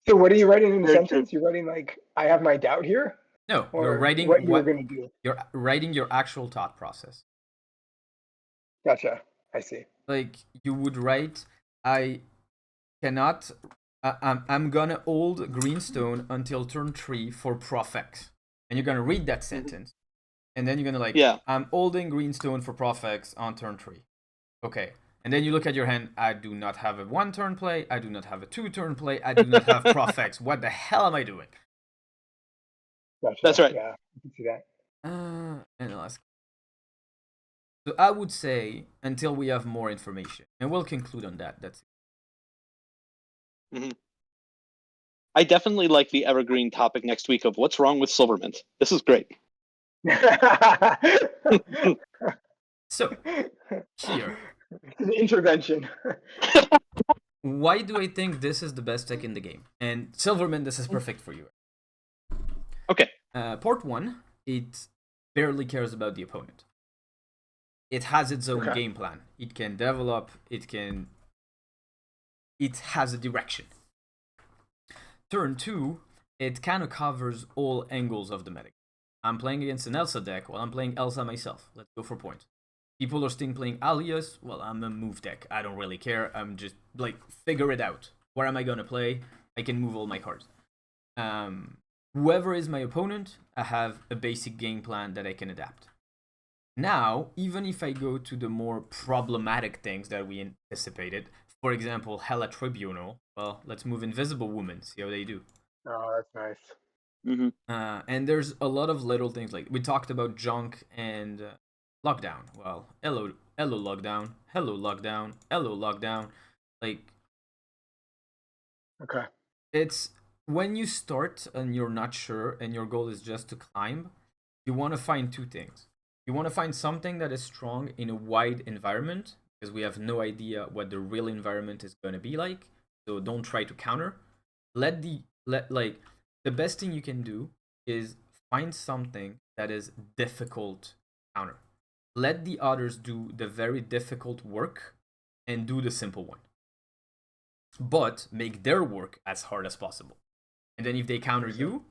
So what are you writing in the sentence? You're writing like, I have my doubt here? No, or you're writing what you were going to do. You're writing your actual thought process. Gotcha. I see. Like, you would write, I'm gonna hold Greenstone until turn 3 for Prof X. And you're gonna read that sentence. And then you're gonna I'm holding Greenstone for Prof X on turn 3. Okay. And then you look at your hand, I do not have a 1-turn play, I do not have a 2-turn play, I do not have Prof X. What the hell am I doing? Gotcha. That's right. Yeah, I can see that. And last. So I would say until we have more information, and we'll conclude on that. That's it. Mm-hmm. I definitely like the evergreen topic next week of what's wrong with Silvermint. This is great. So here, an intervention. Why do I think this is the best deck in the game? And Silvermint, this is perfect for you. Okay. Port 1, it barely cares about the opponent. It has its own game plan. It can develop, it has a direction. Turn 2, it kind of covers all angles of the meta. I'm playing against an Elsa deck, well, I'm playing Elsa myself. Let's go for points. People are still playing Alioth, well, I'm a move deck. I don't really care. I'm just, like, figure it out. Where am I going to play? I can move all my cards. Whoever is my opponent, I have a basic game plan that I can adapt. Now, even if I go to the more problematic things that we anticipated, For example, Hella Tribunal. Well, let's move Invisible Woman, see how they do. Oh, that's nice. And there's a lot of little things, like we talked about junk and lockdown. Well, hello lockdown, hello lockdown, hello lockdown. Like, Okay. it's when you start and you're not sure and your goal is just to climb, you want to find two things. You want to find something that is strong in a wide environment, because we have no idea what the real environment is going to be like. So don't try to counter. Let the best thing you can do is find something that is difficult to counter. Let the others do the very difficult work and do the simple one. But make their work as hard as possible. And then if they counter you,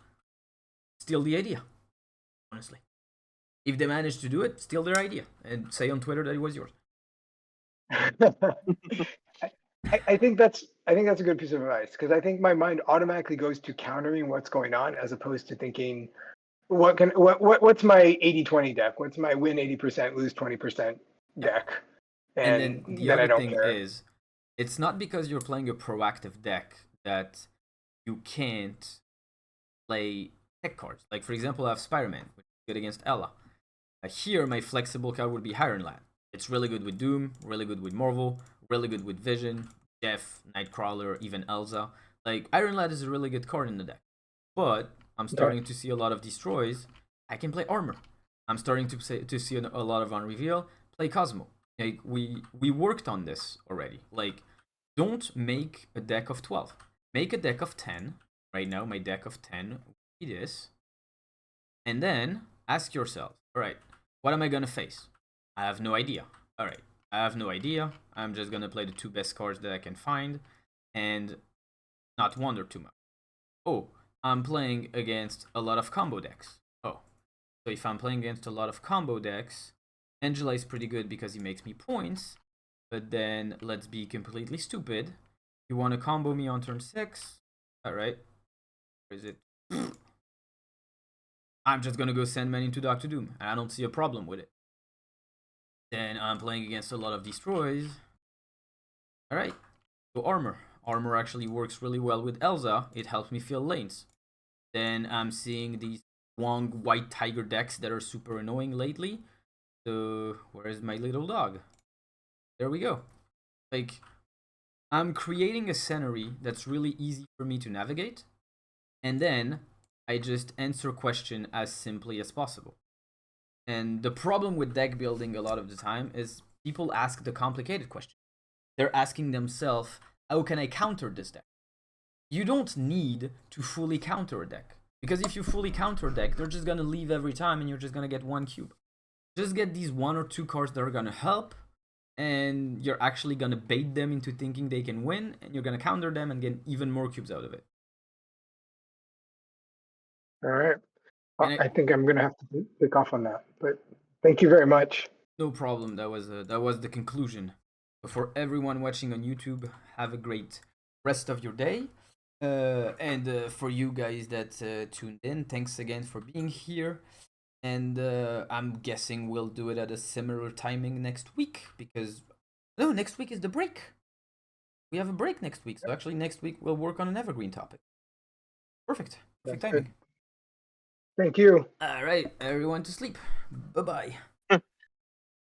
steal the idea. Honestly. If they manage to do it, steal their idea and say on Twitter that it was yours. I think that's a good piece of advice, because I think my mind automatically goes to countering what's going on as opposed to thinking what's my 80-20 deck? What's my win 80%, lose 20% deck? And then the then I other don't thing care. is, it's not because you're playing a proactive deck that you can't play tech cards. Like, for example, I have Spider-Man, which is good against Ella. Here, my flexible card would be Iron Lad. It's really good with Doom, really good with Marvel, really good with Vision, Jeff, Nightcrawler, even Elsa. Like, Iron Lad is a really good card in the deck. But I'm starting to see a lot of destroys. I can play Armor. I'm starting to see a lot of Unreveal. Play Cosmo. Like, we worked on this already. Like, don't make a deck of 12. Make a deck of 10. Right now, my deck of 10 would be this. And then ask yourself, all right, what am I going to face? I have no idea. All right, I have no idea. I'm just going to play the two best cards that I can find and not wander too much. Oh, I'm playing against a lot of combo decks. Oh, so if I'm playing against a lot of combo decks, Angela is pretty good because he makes me points. But then let's be completely stupid. You want to combo me on turn 6? All right. Where is it? I'm just gonna go Sandman into Doctor Doom, and I don't see a problem with it. Then I'm playing against a lot of destroys. Alright, so Armor. Armor actually works really well with Elsa. It helps me fill lanes. Then I'm seeing these Wong White Tiger decks that are super annoying lately. So, where is my little dog? There we go. Like, I'm creating a scenery that's really easy for me to navigate. And then I just answer question as simply as possible. And the problem with deck building a lot of the time is people ask the complicated question. They're asking themselves, how can I counter this deck? You don't need to fully counter a deck. Because if you fully counter a deck, they're just going to leave every time and you're just going to get one cube. Just get these 1 or 2 cards that are going to help, and you're actually going to bait them into thinking they can win, and you're going to counter them and get even more cubes out of it. All right. And I think I'm going to have to pick off on that, but thank you very much. No problem. That was the conclusion. So for everyone watching on YouTube, have a great rest of your day. And for you guys that tuned in, thanks again for being here. And I'm guessing we'll do it at a similar timing next week, because no, next week is the break. We have a break next week, so actually next week we'll work on an evergreen topic. Perfect timing. Thank you. All right, everyone to sleep. Bye bye.